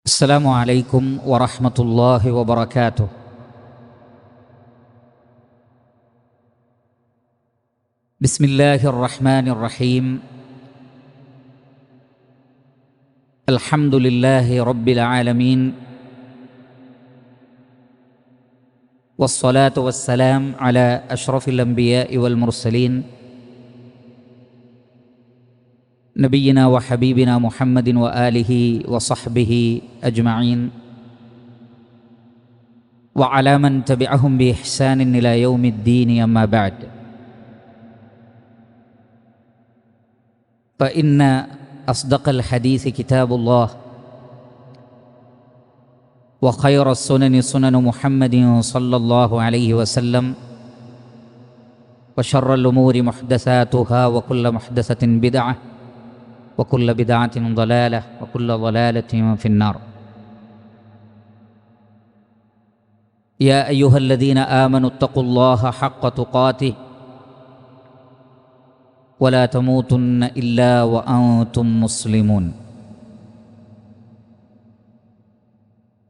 السلام عليكم ورحمة الله وبركاته. بسم الله الرحمن الرحيم. الحمد لله رب العالمين، والصلاة والسلام على أشرف الأنبياء والمرسلين نبينا وحبيبنا محمد وآله وصحبه أجمعين، وعلى من تبعهم بإحسان إلى يوم الدين. أما بعد، فإن أصدق الحديث كتاب الله، وخير السنن سنن محمد صلى الله عليه وسلم، وشر الأمور محدثاتها، وكل محدثة بدعة، وكل بدعة ضلالة، وكل ضلالة في النار. يا أيها الذين آمنوا اتقوا الله حق تقاته ولا تموتن إلا وأنتم مسلمون.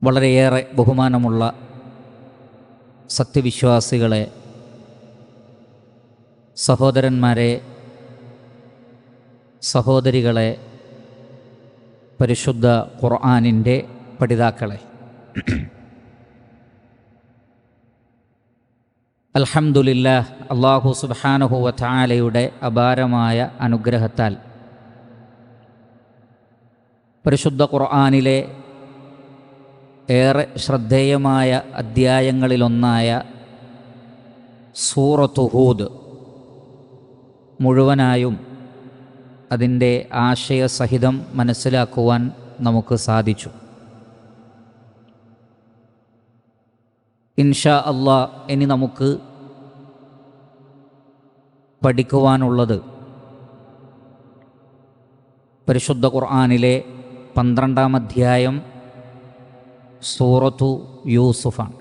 വളരെയേറെ ബഹുമാനമുള്ള സത്യവിശ്വാസികളെ, സഹോദരന്മാരെ, സഹോദരികളെ, പരിശുദ്ധ ഖുർആനിൻ്റെ പഠിതാക്കളെ, അൽഹംദുലില്ലാഹ്, അല്ലാഹു സുബ്ഹാനഹു വ തആലയുടെ അപാരമായ അനുഗ്രഹത്താൽ പരിശുദ്ധ ഖുർആനിലെ ഏറെ ശ്രദ്ധേയമായ അധ്യായങ്ങളിലൊന്നായ സൂറത്തു ഹൂദ് മുഴുവനായും അതിൻ്റെ ആശയസഹിതം മനസ്സിലാക്കുവാൻ നമുക്ക് സാധിച്ചു. ഇൻഷാ അല്ലാഹ് ഇനി നമുക്ക് പഠിക്കുവാനുള്ളത് പരിശുദ്ധ ഖുർആനിലെ 12-ാം അധ്യായം സൂറത്തു യൂസുഫാണ്.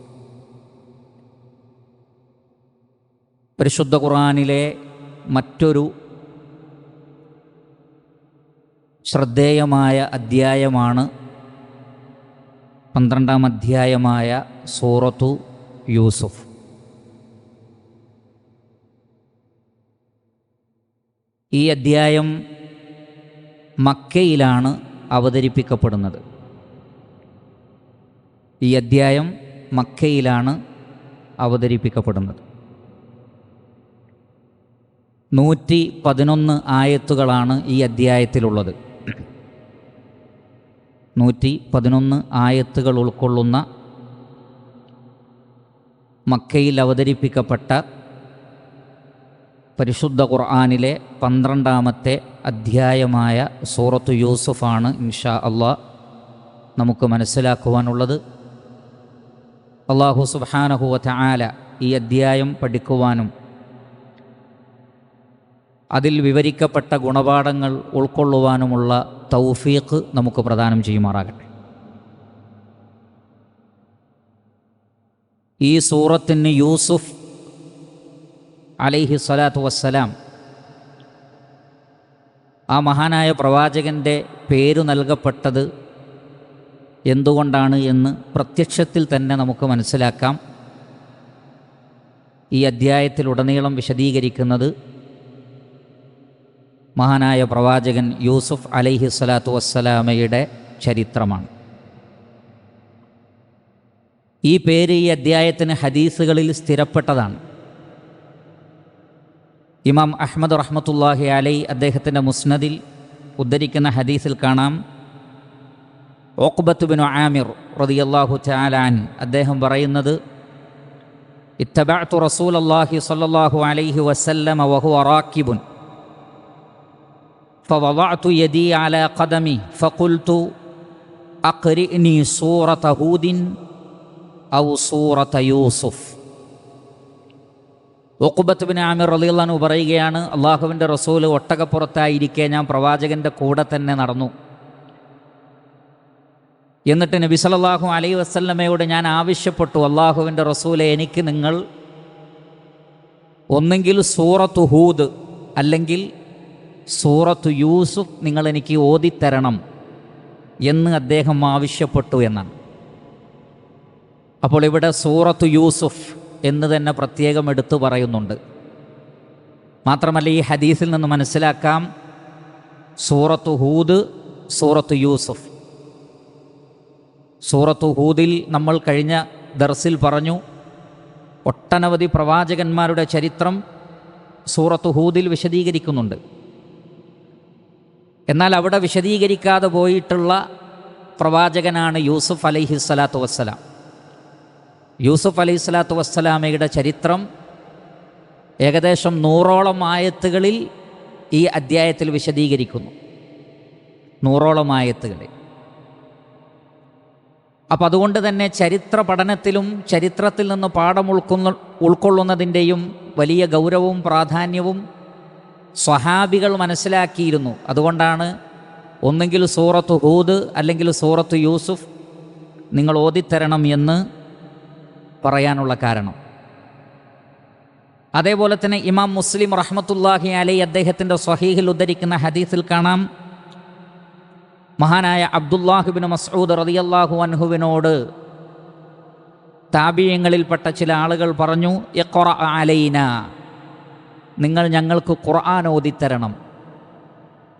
പരിശുദ്ധ ഖുർആനിലെ മറ്റൊരു ശ്രദ്ധേയമായ അധ്യായമാണ് 12-ാം അധ്യായമായ സൂറത്തു യൂസുഫ്. ഈ അധ്യായം മക്കയിലാണ് അവതരിപ്പിക്കപ്പെടുന്നത്. ഈ അധ്യായം മക്കയിലാണ് അവതരിപ്പിക്കപ്പെടുന്നത്. 111 ആയത്തുകളാണ് ഈ അധ്യായത്തിലുള്ളത്. 111 ആയത്തുകൾ ഉൾക്കൊള്ളുന്ന മക്കയിൽ അവതരിപ്പിക്കപ്പെട്ട പരിശുദ്ധ ഖുർആനിലെ 12-ാമത്തെ അധ്യായമായ സൂറത്തു യൂസുഫാണ് ഇൻഷാ അല്ലാഹ് നമുക്ക് മനസ്സിലാക്കുവാനുള്ളത്. അല്ലാഹു സുബ്ഹാനഹു വ തആല ഈ അധ്യായം പഠിക്കുവാനും അതിൽ വിവരിക്കപ്പെട്ട ഗുണപാഠങ്ങൾ ഉൾക്കൊള്ളുവാനുമുള്ള തൗഫീഖ് നമുക്ക് പ്രദാനം ചെയ്യുമാറാകട്ടെ. ഈ സൂറത്തിന് യൂസുഫ് അലൈഹി സ്വലാത്തു വസ്സലാം, ആ മഹാനായ പ്രവാചകൻ്റെ പേര് നൽകപ്പെട്ടത് എന്തുകൊണ്ടാണ് എന്ന് പ്രത്യക്ഷത്തിൽ തന്നെ നമുക്ക് മനസ്സിലാക്കാം. ഈ അധ്യായത്തിലുടനീളം വിശദീകരിക്കുന്നത് മഹാനായ പ്രവാചകൻ യൂസുഫ് അലൈഹി സ്വലാത്തു വസ്സലാമയുടെ ചരിത്രമാണ്. ഈ പേര് ഈ അധ്യായത്തിന് ഹദീസുകളിൽ സ്ഥിരപ്പെട്ടതാണ്. ഇമാം അഹ്മദ് റഹ്മത്തുള്ളാഹി അലൈഹി അദ്ദേഹത്തിൻ്റെ മുസ്നദിൽ ഉദ്ധരിക്കുന്ന ഹദീസിൽ കാണാം, ഉഖ്ബത്ത് ബിൻ ആമിർ റളിയല്ലാഹു തആല അൻഹു അദ്ദേഹം പറയുന്നത്, ഇത്തബഅതു റസൂലല്ലാഹി സ്വല്ലല്ലാഹു അലൈഹി വസല്ലമ വഹുവ റാക്കിബുൻ فوضعت يدي على قدمي فقلت أقرئني سورة هود أو سورة يوسف. ഉഖ്ബത്ത് ബിൻ ആമിർ റളിയല്ലാഹു അൻഹു പറയുകയാണ്, അള്ളാഹുവിൻ്റെ റസൂൽ ഒട്ടകപ്പുറത്തായിരിക്കെ ഞാൻ പ്രവാചകൻ്റെ കൂടെ തന്നെ നടന്നു. എന്നിട്ട് നബി സല്ലല്ലാഹു അലൈഹി വസല്ലമയോട് ഞാൻ ആവശ്യപ്പെട്ടു, അള്ളാഹുവിൻ്റെ റസൂലെ, എനിക്ക് നിങ്ങൾ ഒന്നെങ്കിൽ സൂറത്തു ഹൂദ് അല്ലെങ്കിൽ സൂറത്തു യൂസുഫ് നിങ്ങൾ എനിക്ക് ഓതിത്തരണം എന്ന് അദ്ദേഹം ആവശ്യപ്പെട്ടു എന്നാണ്. അപ്പോൾ ഇവിടെ സൂറത്തു യൂസുഫ് എന്ന് തന്നെ പ്രത്യേകം എടുത്തു പറയുന്നുണ്ട്. മാത്രമല്ല ഈ ഹദീസിൽ നിന്ന് മനസ്സിലാക്കാം സൂറത്തു ഹൂദ്, സൂറത്തു യൂസുഫ്. സൂറത്തു ഹൂദിൽ നമ്മൾ കഴിഞ്ഞ ദർസിൽ പറഞ്ഞു, ഒട്ടനവധി പ്രവാചകന്മാരുടെ ചരിത്രം സൂറത്തു ഹൂദിൽ വിശദീകരിക്കുന്നുണ്ട്. എന്നാൽ അവിടെ വിശദീകരിക്കാതെ പോയിട്ടുള്ള പ്രവാചകനാണ് യൂസുഫ് അലൈഹിസ്സലാത്തു വസ്സലാം. യൂസുഫ് അലൈഹിസ്സലാത്തു വസ്സലാമയുടെ ചരിത്രം ഏകദേശം 100ഓളം ആയത്തുകളിൽ ഈ അദ്ധ്യായത്തിൽ വിശദീകരിക്കുന്നു. 100ഓളം ആയത്തുകളിൽ. അപ്പം അതുകൊണ്ട് തന്നെ ചരിത്ര പഠനത്തിലും ചരിത്രത്തിൽ നിന്ന് പാഠം ഉൾക്കൊള്ളുന്നതിൻ്റെയും വലിയ ഗൗരവവും പ്രാധാന്യവും സ്വഹാബികൾ മനസ്സിലാക്കിയിരുന്നു. അതുകൊണ്ടാണ് ഒന്നെങ്കിൽ സൂറത്തു ഹൂദ് അല്ലെങ്കിൽ സൂറത്തു യൂസുഫ് നിങ്ങൾ ഓതിത്തരണം എന്ന് പറയാനുള്ള കാരണം. അതേപോലെ തന്നെ ഇമാം മുസ്ലിം റഹ്മത്തുള്ളാഹി അലൈഹി അദ്ദേഹത്തിൻ്റെ സ്വഹീഹിൽ ഉദ്ധരിക്കുന്ന ഹദീസിൽ കാണാം, മഹാനായ അബ്ദുല്ലാഹിബ്നു മസ്ഊദ് റളിയല്ലാഹു അൻഹുവിനോട് താബിഈങ്ങളിൽപ്പെട്ട ചില ആളുകൾ പറഞ്ഞു, ഇഖ്റ അലൈനാ, നിങ്ങൾ ഞങ്ങൾക്ക് ഖുർആൻ ഓതിത്തരണം.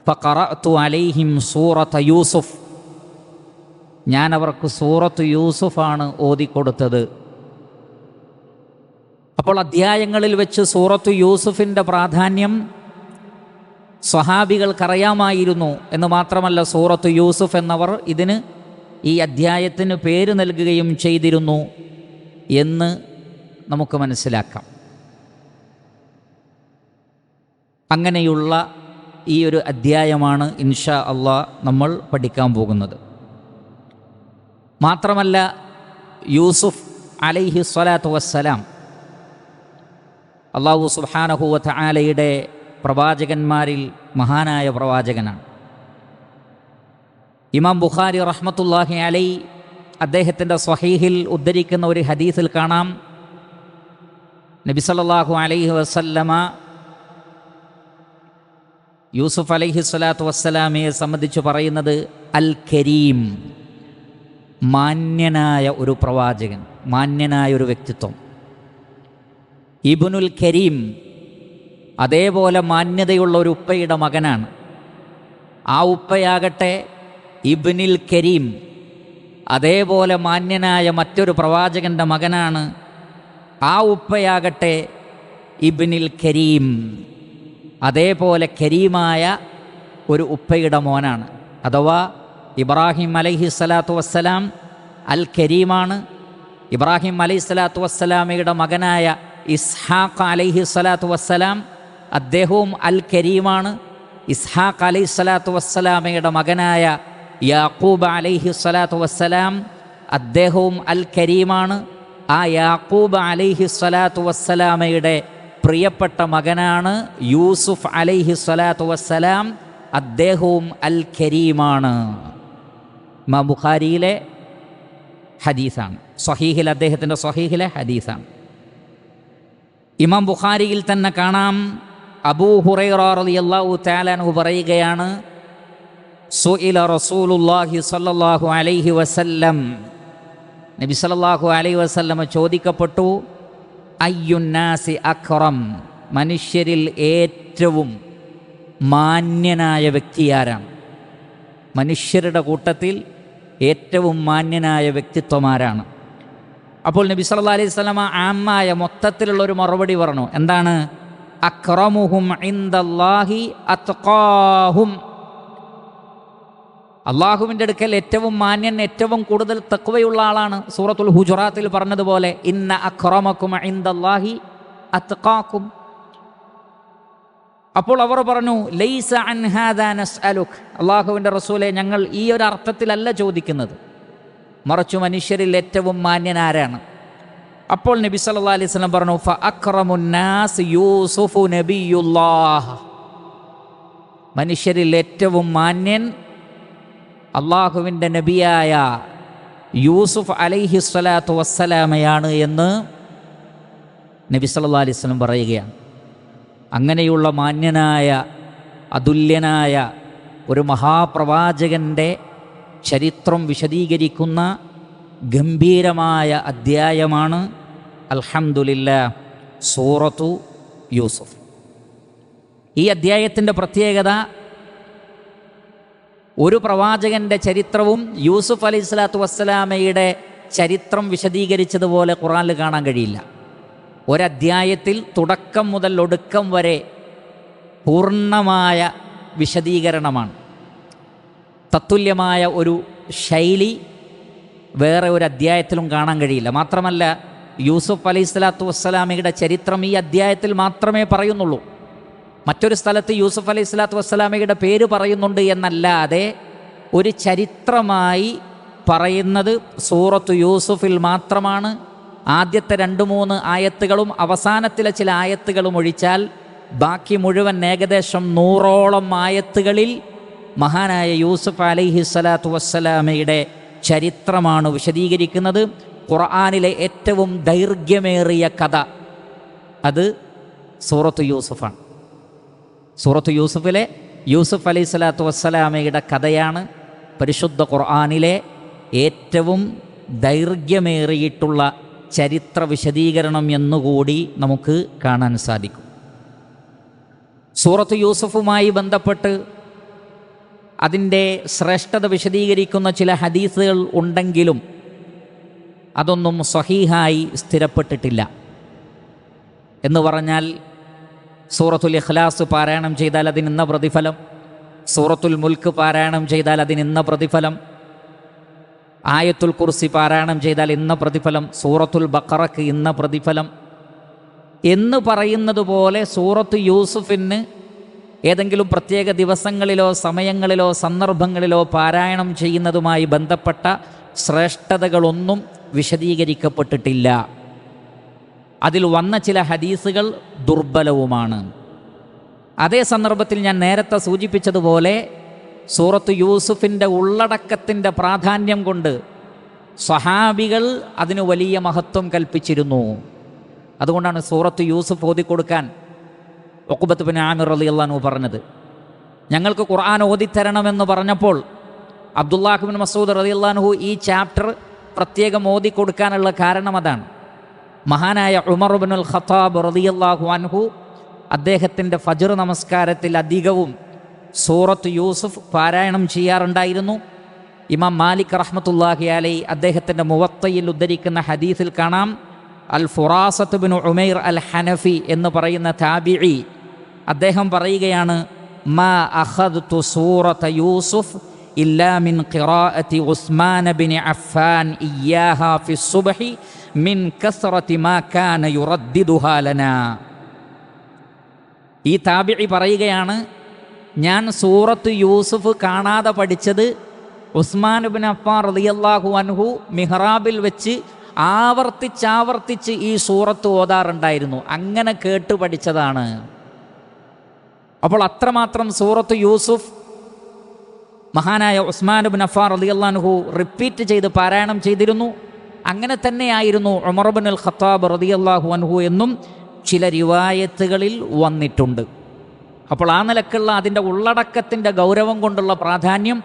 ഫഖറഅതു അലൈഹിം സൂറത യൂസുഫ്, ഞാൻ അവർക്ക് സൂറത്ത് യൂസുഫാണ് ഓതിക്കൊടുത്തത്. അപ്പോൾ അധ്യായങ്ങളിൽ വെച്ച് സൂറത്ത് യൂസുഫിൻ്റെ പ്രാധാന്യം സ്വഹാബികൾക്കറിയാമായിരുന്നു എന്ന് മാത്രമല്ല, സൂറത്ത് യൂസുഫ് എന്നവർ ഇതിന് ഈ അധ്യായത്തിന് പേര് നൽകുകയും ചെയ്തിരുന്നു എന്ന് നമുക്ക് മനസ്സിലാക്കാം. അങ്ങനെയുള്ള ഈ ഒരു അധ്യായമാണ് ഇൻഷാ അള്ളാഹ് നമ്മൾ പഠിക്കാൻ പോകുന്നത്. മാത്രമല്ല യൂസുഫ് അലൈഹി സ്വലാത്തു വസ്സലാം അല്ലാഹു സുബ്ഹാനഹു വ തആലയുടെ പ്രവാചകന്മാരിൽ മഹാനായ പ്രവാചകനാണ്. ഇമാം ബുഖാരി റഹ്മത്തുള്ളാഹി അലൈഹി അദ്ദേഹത്തിൻ്റെ സ്വഹീഹിൽ ഉദ്ധരിക്കുന്ന ഒരു ഹദീസിൽ കാണാം, നബി സല്ലല്ലാഹു അലൈഹി വസല്ലമ യൂസുഫ് അലൈഹി സ്വലാത്തു വസ്സലാമയെ സംബന്ധിച്ച് പറയുന്നത് അൽ കരീം, മാന്യനായ ഒരു പ്രവാചകൻ, മാന്യനായ ഒരു വ്യക്തിത്വം. ഇബ്നുൽ കരീം, അതേപോലെ മാന്യതയുള്ള ഒരു ഉപ്പയുടെ മകനാണ്. ആ ഉപ്പയാകട്ടെ ഇബ്നുൽ കരീം, അതേപോലെ മാന്യനായ മറ്റൊരു പ്രവാചകൻ്റെ മകനാണ്. ആ ഉപ്പയാകട്ടെ ഇബ്നുൽ കരീം, അതേപോലെ കരീമായ ഒരു ഉപ്പയുടെ മോനാണ്. അഥവാ ഇബ്രാഹിം അലൈഹി സ്വലാത്തു വസ്സലാം അൽ കരീമാണ്. ഇബ്രാഹിം അലൈഹി സ്വലാത്തു വസ്സലാമയുടെ മകനായ ഇസ്ഹാഖ് അലൈഹി സ്വലാത്തു വസ്സലാം അദ്ദേഹവും അൽ കരീമാണ്. ഇസ്ഹാഖ് അലൈഹി സ്വലാത്തു വസ്സലാമയുടെ മകനായ യാക്കൂബ് അലൈഹി സ്വലാത്തു വസ്സലാം അദ്ദേഹവും അൽ കരീമാണ്. ആ യാക്കൂബ് അലൈഹി സ്വലാത്തു വസ്സലാമയുടെ പ്രിയപ്പെട്ട മകനാണ് യൂസുഫ് അലൈഹി സ്വലാത്തു വസ്സലാം, അദ്ദേഹവും അൽ കരീമാണ്. ഇമാം ബുഖാരിയിലെ ഹദീസാണ്, സ്വഹീഹിൽ അദ്ദേഹത്തിൻ്റെ സ്വഹീഹിലെ ഹദീസാണ്. ഇമാം ബുഖാരിയിൽ തന്നെ കാണാം, അബൂ ഹുറൈറ റളിയല്ലാഹു തആല അൻഹു പറയുകയാണ്, സുഇല റസൂലുള്ളാഹി സ്വല്ലല്ലാഹു അലൈഹി വസല്ലം, നബി സല്ലല്ലാഹു അലൈഹി വസല്ലം ചോദിക്കപ്പെട്ടു, അയ്യുന്നാസി അക്റം, മനുഷ്യരിൽ ഏറ്റവും മാന്യനായ വ്യക്തിയാരാണ്? മനുഷ്യരുടെ കൂട്ടത്തിൽ ഏറ്റവും മാന്യനായ വ്യക്തിത്വമാരാണ്? അപ്പോൾ നബി സല്ലല്ലാഹു അലൈഹി വസല്ലമ ആമായ മൊത്തത്തിലുള്ളൊരു മറുപടി പറഞ്ഞു. എന്താണ്? അക്റമുഹും ഇൻദല്ലാഹി അത്ഖാഹും, അള്ളാഹുവിൻ്റെ അടുക്കൽ ഏറ്റവും മാന്യൻ, ഏറ്റവും കൂടുതൽ തഖ്വയുള്ള ആളാണ്. സൂറത്തുൽ ഹുജറാത്തിൽ പറഞ്ഞതുപോലെ, ഇന്ന അക്റമക്കും ഇൻദല്ലാഹി അത്ഖാക്കും. അപ്പോൾ അവർ പറഞ്ഞു, ലൈസ അൻ ഹാദാ നസ്അലുക്, അള്ളാഹുവിൻ്റെ റസൂലെ, ഞങ്ങൾ ഈ ഒരു അർത്ഥത്തിലല്ല ചോദിക്കുന്നത്, മറിച്ചു മനുഷ്യരിൽ ഏറ്റവും മാന്യനാരാണ്? അപ്പോൾ നബി സല്ലല്ലാഹു അലൈഹി വസല്ലം പറഞ്ഞു, ഫ അക്റമുന്നാസ് യൂസുഫു നബിയുല്ലാഹ്, മനുഷ്യരിൽ ഏറ്റവും മാന്യൻ അള്ളാഹുവിൻ്റെ നബിയായ യൂസുഫ് അലൈഹി സ്വലാത്തു വസ്സലാമയാണ് എന്ന് നബി സല്ലല്ലാഹു അലൈഹി വസല്ലം പറയുകയാണ്. അങ്ങനെയുള്ള മാന്യനായ അതുല്യനായ ഒരു മഹാപ്രവാചകൻ്റെ ചരിത്രം വിശദീകരിക്കുന്ന ഗംഭീരമായ അദ്ധ്യായമാണ് അൽഹംദുലില്ലാ സൂറത്തു യൂസുഫ്. ഈ അദ്ധ്യായത്തിൻ്റെ പ്രത്യേകത, ഒരു പ്രവാചകൻ്റെ ചരിത്രവും യൂസുഫ് അലൈഹി സ്വലാത്തു വസ്സലാമയുടെ ചരിത്രം വിശദീകരിച്ചതുപോലെ ഖുർആനിൽ കാണാൻ കഴിയില്ല. ഒരധ്യായത്തിൽ തുടക്കം മുതൽ ഒടുക്കം വരെ പൂർണ്ണമായ വിശദീകരണമാണ്. തത്തുല്യമായ ഒരു ശൈലി വേറെ ഒരു അധ്യായത്തിലും കാണാൻ കഴിയില്ല. മാത്രമല്ല, യൂസുഫ് അലൈഹി സ്വലാത്തു വസ്സലാമയുടെ ചരിത്രം ഈ അധ്യായത്തിൽ മാത്രമേ പറയുന്നുള്ളൂ. മറ്റൊരു സ്ഥലത്ത് യൂസുഫ് അലൈഹി സ്വലാത്തു വസ്സലാമയുടെ പേര് പറയുന്നുണ്ട് എന്നല്ലാതെ ഒരു ചരിത്രമായി പറയുന്നത് സൂറത്തു യൂസുഫിൽ മാത്രമാണ്. ആദ്യത്തെ 2-3 ആയത്തുകളും അവസാനത്തിലെ ചില ആയത്തുകളും ഒഴിച്ചാൽ ബാക്കി മുഴുവൻ ഏകദേശം 100ഓളം ആയത്തുകളിൽ മഹാനായ യൂസുഫ് അലൈഹി സ്വലാത്തു വസ്സലാമയുടെ ചരിത്രമാണ് വിശദീകരിക്കുന്നത്. ഖുർആനിലെ ഏറ്റവും ദൈർഘ്യമേറിയ കഥ അത് സൂറത്തു യൂസുഫാണ്. സൂറത്തു യൂസുഫിലെ യൂസുഫ് അലൈഹി സ്വലാത്തു വസ്സലാമയുടെ കഥയാണ് പരിശുദ്ധ ഖുർആനിലെ ഏറ്റവും ദൈർഘ്യമേറിയിട്ടുള്ള ചരിത്ര വിശദീകരണം എന്നുകൂടി നമുക്ക് കാണാൻ സാധിക്കും. സൂറത്ത് യൂസുഫുമായി ബന്ധപ്പെട്ട് അതിൻ്റെ ശ്രേഷ്ഠത വിശദീകരിക്കുന്ന ചില ഹദീസുകൾ ഉണ്ടെങ്കിലും അതൊന്നും സ്വഹീഹായി സ്ഥിരപ്പെട്ടിട്ടില്ല. എന്ന് പറഞ്ഞാൽ, സൂറത്തുൽ ഇഖ്ലാസ് പാരായണം ചെയ്താൽ അതിനിന്ന പ്രതിഫലം, സൂറത്തുൽ മുൽക്ക് പാരായണം ചെയ്താൽ അതിനിന്ന പ്രതിഫലം, ആയത്തുൽ കുർസി പാരായണം ചെയ്താൽ ഇന്ന പ്രതിഫലം, സൂറത്തുൽ ബഖറക്ക് ഇന്ന പ്രതിഫലം എന്ന് പറയുന്നത് പോലെ സൂറത്ത് യൂസുഫിന് ഏതെങ്കിലും പ്രത്യേക ദിവസങ്ങളിലോ സമയങ്ങളിലോ സന്ദർഭങ്ങളിലോ പാരായണം ചെയ്യുന്നതുമായി ബന്ധപ്പെട്ട ശ്രേഷ്ഠതകളൊന്നും വിശദീകരിക്കപ്പെട്ടിട്ടില്ല. അതിൽ വന്ന ചില ഹദീസുകൾ ദുർബലവുമാണ്. അതേ സന്ദർഭത്തിൽ ഞാൻ നേരത്തെ സൂചിപ്പിച്ചതുപോലെ സൂറത്ത് യൂസുഫിൻ്റെ ഉള്ളടക്കത്തിൻ്റെ പ്രാധാന്യം കൊണ്ട് സ്വഹാബികൾ അതിന് വലിയ മഹത്വം കൽപ്പിച്ചിരുന്നു. അതുകൊണ്ടാണ് സൂറത്ത് യൂസുഫ് ഓതിക്കൊടുക്കാൻ ഉഖ്ബത്ത് ബിൻ ആമിർ റളിയല്ലാഹു അൻഹു പറഞ്ഞത്. ഞങ്ങൾക്ക് ഖുർആൻ ഓതിത്തരണമെന്ന് പറഞ്ഞപ്പോൾ അബ്ദുല്ലാഹ് ബിൻ മസ്ഊദ് റളിയല്ലാഹു അൻഹു ഈ ചാപ്റ്റർ പ്രത്യേകം ഓതിക്കൊടുക്കാനുള്ള കാരണം അതാണ്. മഹാനായ ഉമർ ഇബ്നുൽ ഖത്താബ് റളിയല്ലാഹു അൻഹു അദ്ദേഹത്തിൻ്റെ ഫജ്ർ നമസ്കാരത്തിൽ അധികവും സൂറത്ത് യൂസുഫ് പാരായണം ചെയ്യാറുണ്ടായിരുന്നു. ഇമാം മാലിക് റഹ്മത്തുള്ളാഹി അലൈഹി അദ്ദേഹത്തിൻ്റെ മുവത്തയിൽ ഉദ്ധരിക്കുന്ന ഹദീസിൽ കാണാം, അൽ ഫുറാസത്ത് ബിൻ ഉമൈർ അൽ ഹനഫി എന്ന് പറയുന്ന താബിഈ അദ്ദേഹം പറയുകയാണ്, മാ അഖദ്തു സൂറത യൂസുഫ് ഇല്ലാ മിൻ ഖിറാഅത്തി ഉസ്മാൻ ബിൻ അഫ്ഫാൻ ഇയ്യാഹാ ഫി സുബ്ഹി മിൻ കസ്റതി മാ കാന യുറദ്ദിദുഹാ ലനാ. ഈ താബിഈ പറയുകയാണ്, ഞാൻ സൂറത്ത് യൂസുഫ് കാണാതെ പഠിച്ചത് ഉസ്മാൻ ബിൻ അഫ്ഫാൻ റളിയല്ലാഹു അൻഹു മിഹ്റാബിൽ വെച്ച് ആവർത്തിച്ചാവർത്തിച്ച് ഈ സൂറത്ത് ഓതാറുണ്ടായിരുന്നു, അങ്ങനെ കേട്ട് പഠിച്ചതാണ്. അപ്പോൾ അത്രമാത്രം സൂറത്ത് യൂസുഫ് മഹാനായ ഉസ്മാൻ ബിൻ അഫ്ഫാൻ റളിയല്ലാഹു അൻഹു റിപ്പീറ്റ് ചെയ്ത് പാരായണം ചെയ്തിരുന്നു. അങ്ങനെ തന്നെയായിരുന്നു ഉമർ ഇബ്നുൽ ഖത്താബ് റളിയല്ലാഹു അൻഹു എന്നും ചില റിവായത്തുകളിൽ വന്നിട്ടുണ്ട്. അപ്പോൾ ആ നിലക്കുള്ള അതിൻ്റെ ഉള്ളടക്കത്തിൻ്റെ ഗൗരവം കൊണ്ടുള്ള പ്രാധാന്യം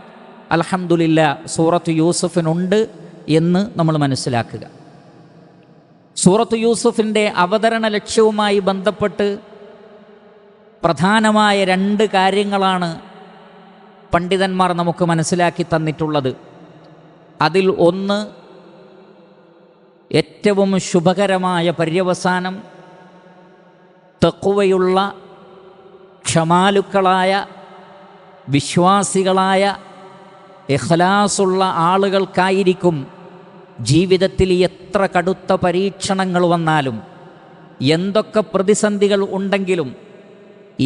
അൽഹംദുലില്ലാ സൂറത്ത് യൂസുഫിനുണ്ട് എന്ന് നമ്മൾ മനസ്സിലാക്കുക. സൂറത്ത് യൂസുഫിൻ്റെ അവതരണ ലക്ഷ്യവുമായി ബന്ധപ്പെട്ട് പ്രധാനമായ 2 കാര്യങ്ങളാണ് പണ്ഡിതന്മാർ നമുക്ക് മനസ്സിലാക്കി തന്നിട്ടുള്ളത്. അതിൽ ഒന്ന്, ഏറ്റവും ശുഭകരമായ പര്യവസാനം, തഖ്വയുള്ള ക്ഷമാലുക്കളായ വിശ്വാസികളായ ഇഖ്ലാസുള്ള ആളുകൾക്കായിരിക്കും ജീവിതത്തിൽ എത്ര കടുത്ത പരീക്ഷണങ്ങൾ വന്നാലും എന്തൊക്കെ പ്രതിസന്ധികൾ ഉണ്ടെങ്കിലും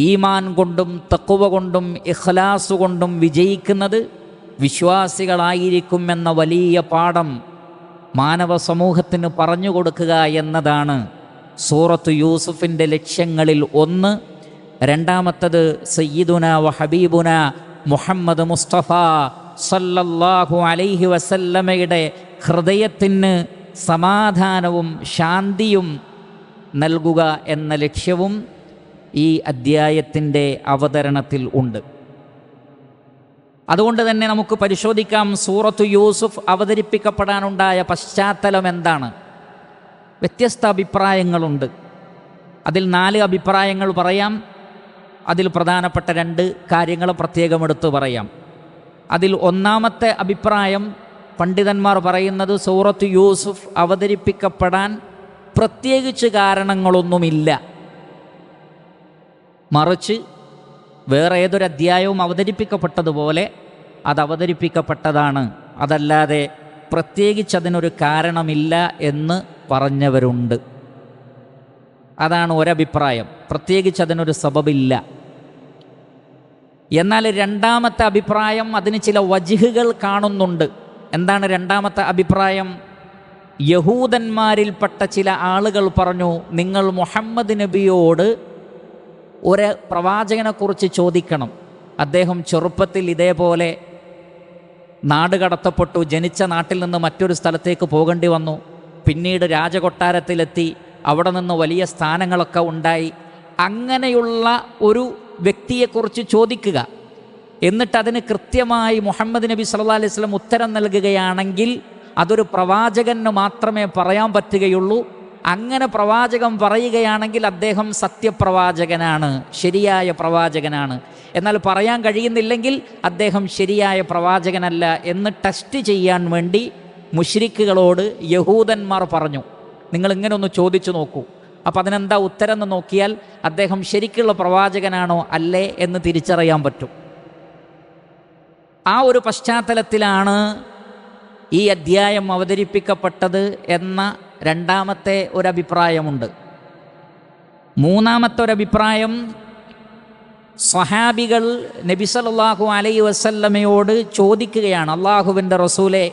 ഈമാൻ കൊണ്ടും തഖ്വ കൊണ്ടും ഇഖ്ലാസ് കൊണ്ടും വിജയിക്കുന്നത് വിശ്വാസികളായിരിക്കുമെന്ന വലിയ പാഠം മാനവ സമൂഹത്തിന് പറഞ്ഞു കൊടുക്കുക എന്നതാണ് സൂറത്ത് യൂസുഫിൻ്റെ ലക്ഷ്യങ്ങളിൽ ഒന്ന്. രണ്ടാമത്തത്, സയ്യിദുന വ ഹബീബുന മുഹമ്മദ് മുസ്തഫ സല്ലല്ലാഹു അലൈഹി വസല്ലമയുടെ ഹൃദയത്തിന് സമാധാനവും ശാന്തിയും നൽകുക എന്ന ലക്ഷ്യവും ഈ അദ്ധ്യായത്തിൻ്റെ അവതരണത്തിൽ ഉണ്ട്. അതുകൊണ്ട് തന്നെ നമുക്ക് പരിശോധിക്കാം സൂറത്തു യൂസുഫ് അവതരിപ്പിക്കപ്പെടാനുണ്ടായ പശ്ചാത്തലം എന്താണ്. വ്യത്യസ്ത അഭിപ്രായങ്ങളുണ്ട്. അതിൽ 4 അഭിപ്രായങ്ങൾ പറയാം. അതിൽ പ്രധാനപ്പെട്ട 2 കാര്യങ്ങൾ പ്രത്യേകം എടുത്തു പറയാം. അതിൽ ഒന്നാമത്തെ അഭിപ്രായം, പണ്ഡിതന്മാർ പറയുന്നത് സൂറത്തു യൂസുഫ് അവതരിപ്പിക്കപ്പെടാൻ പ്രത്യേകിച്ച് കാരണങ്ങളൊന്നുമില്ല, മറിച്ച് വേറെ ഏതൊരു അധ്യായവും അവതരിപ്പിക്കപ്പെട്ടതുപോലെ അത് അവതരിപ്പിക്കപ്പെട്ടതാണ്, അതല്ലാതെ പ്രത്യേകിച്ച് അതിനൊരു കാരണമില്ല എന്ന് പറഞ്ഞവരുണ്ട്. അതാണ് ഒരഭിപ്രായം, പ്രത്യേകിച്ച് അതിനൊരു സബബില്ല. എന്നാൽ രണ്ടാമത്തെ അഭിപ്രായം, അതിന് ചില വജ്ഹുകൾ കാണുന്നുണ്ട്. എന്താണ് രണ്ടാമത്തെ അഭിപ്രായം? യഹൂദന്മാരിൽപ്പെട്ട ചില ആളുകൾ പറഞ്ഞു, നിങ്ങൾ മുഹമ്മദ് നബിയോട് ഒരു പ്രവാചകനെക്കുറിച്ച് ചോദിക്കണം. അദ്ദേഹം ചെറുപ്പത്തിൽ ഇതേപോലെ നാട് കടത്തപ്പെട്ടു, ജനിച്ച നാട്ടിൽ നിന്ന് മറ്റൊരു സ്ഥലത്തേക്ക് പോകേണ്ടി വന്നു, പിന്നീട് രാജകൊട്ടാരത്തിലെത്തി, അവിടെ നിന്ന് വലിയ സ്ഥാനങ്ങളൊക്കെ ഉണ്ടായി. അങ്ങനെയുള്ള ഒരു വ്യക്തിയെക്കുറിച്ച് ചോദിക്കുക. എന്നിട്ട് അതിന് കൃത്യമായി മുഹമ്മദ് നബി സല്ലല്ലാഹു അലൈഹി വസല്ലം ഉത്തരം നൽകുകയാണെങ്കിൽ അതൊരു പ്രവാചകന് മാത്രമേ പറയാൻ പറ്റുകയുള്ളൂ. അങ്ങനെ പ്രവാചകൻ പറയുകയാണെങ്കിൽ അദ്ദേഹം സത്യപ്രവാചകനാണ്, ശരിയായ പ്രവാചകനാണ്. എന്നാൽ പറയാൻ കഴിയുന്നില്ലെങ്കിൽ അദ്ദേഹം ശരിയായ പ്രവാചകനല്ല എന്ന് ടെസ്റ്റ് ചെയ്യാൻ വേണ്ടി മുശ്രിക്കുകളോട് യഹൂദന്മാർ പറഞ്ഞു, നിങ്ങളിങ്ങനെ ഒന്ന് ചോദിച്ചു നോക്കൂ. അപ്പം അതിനെന്താ ഉത്തരം എന്ന് നോക്കിയാൽ അദ്ദേഹം ശരിക്കുള്ള പ്രവാചകനാണോ അല്ലേ എന്ന് തിരിച്ചറിയാൻ പറ്റും. ആ ഒരു പശ്ചാത്തലത്തിലാണ് ഈ അധ്യായം അവതരിപ്പിക്കപ്പെട്ടത് എന്ന രണ്ടാമത്തെ ഒരഭിപ്രായമുണ്ട്. മൂന്നാമത്തെ ഒരഭിപ്രായം, സ്വഹാബികൾ നബി സല്ലല്ലാഹു അലൈഹി വസല്ലമയോട് ചോദിക്കുകയാണ്, അള്ളാഹുവിൻ്റെ റസൂലേ,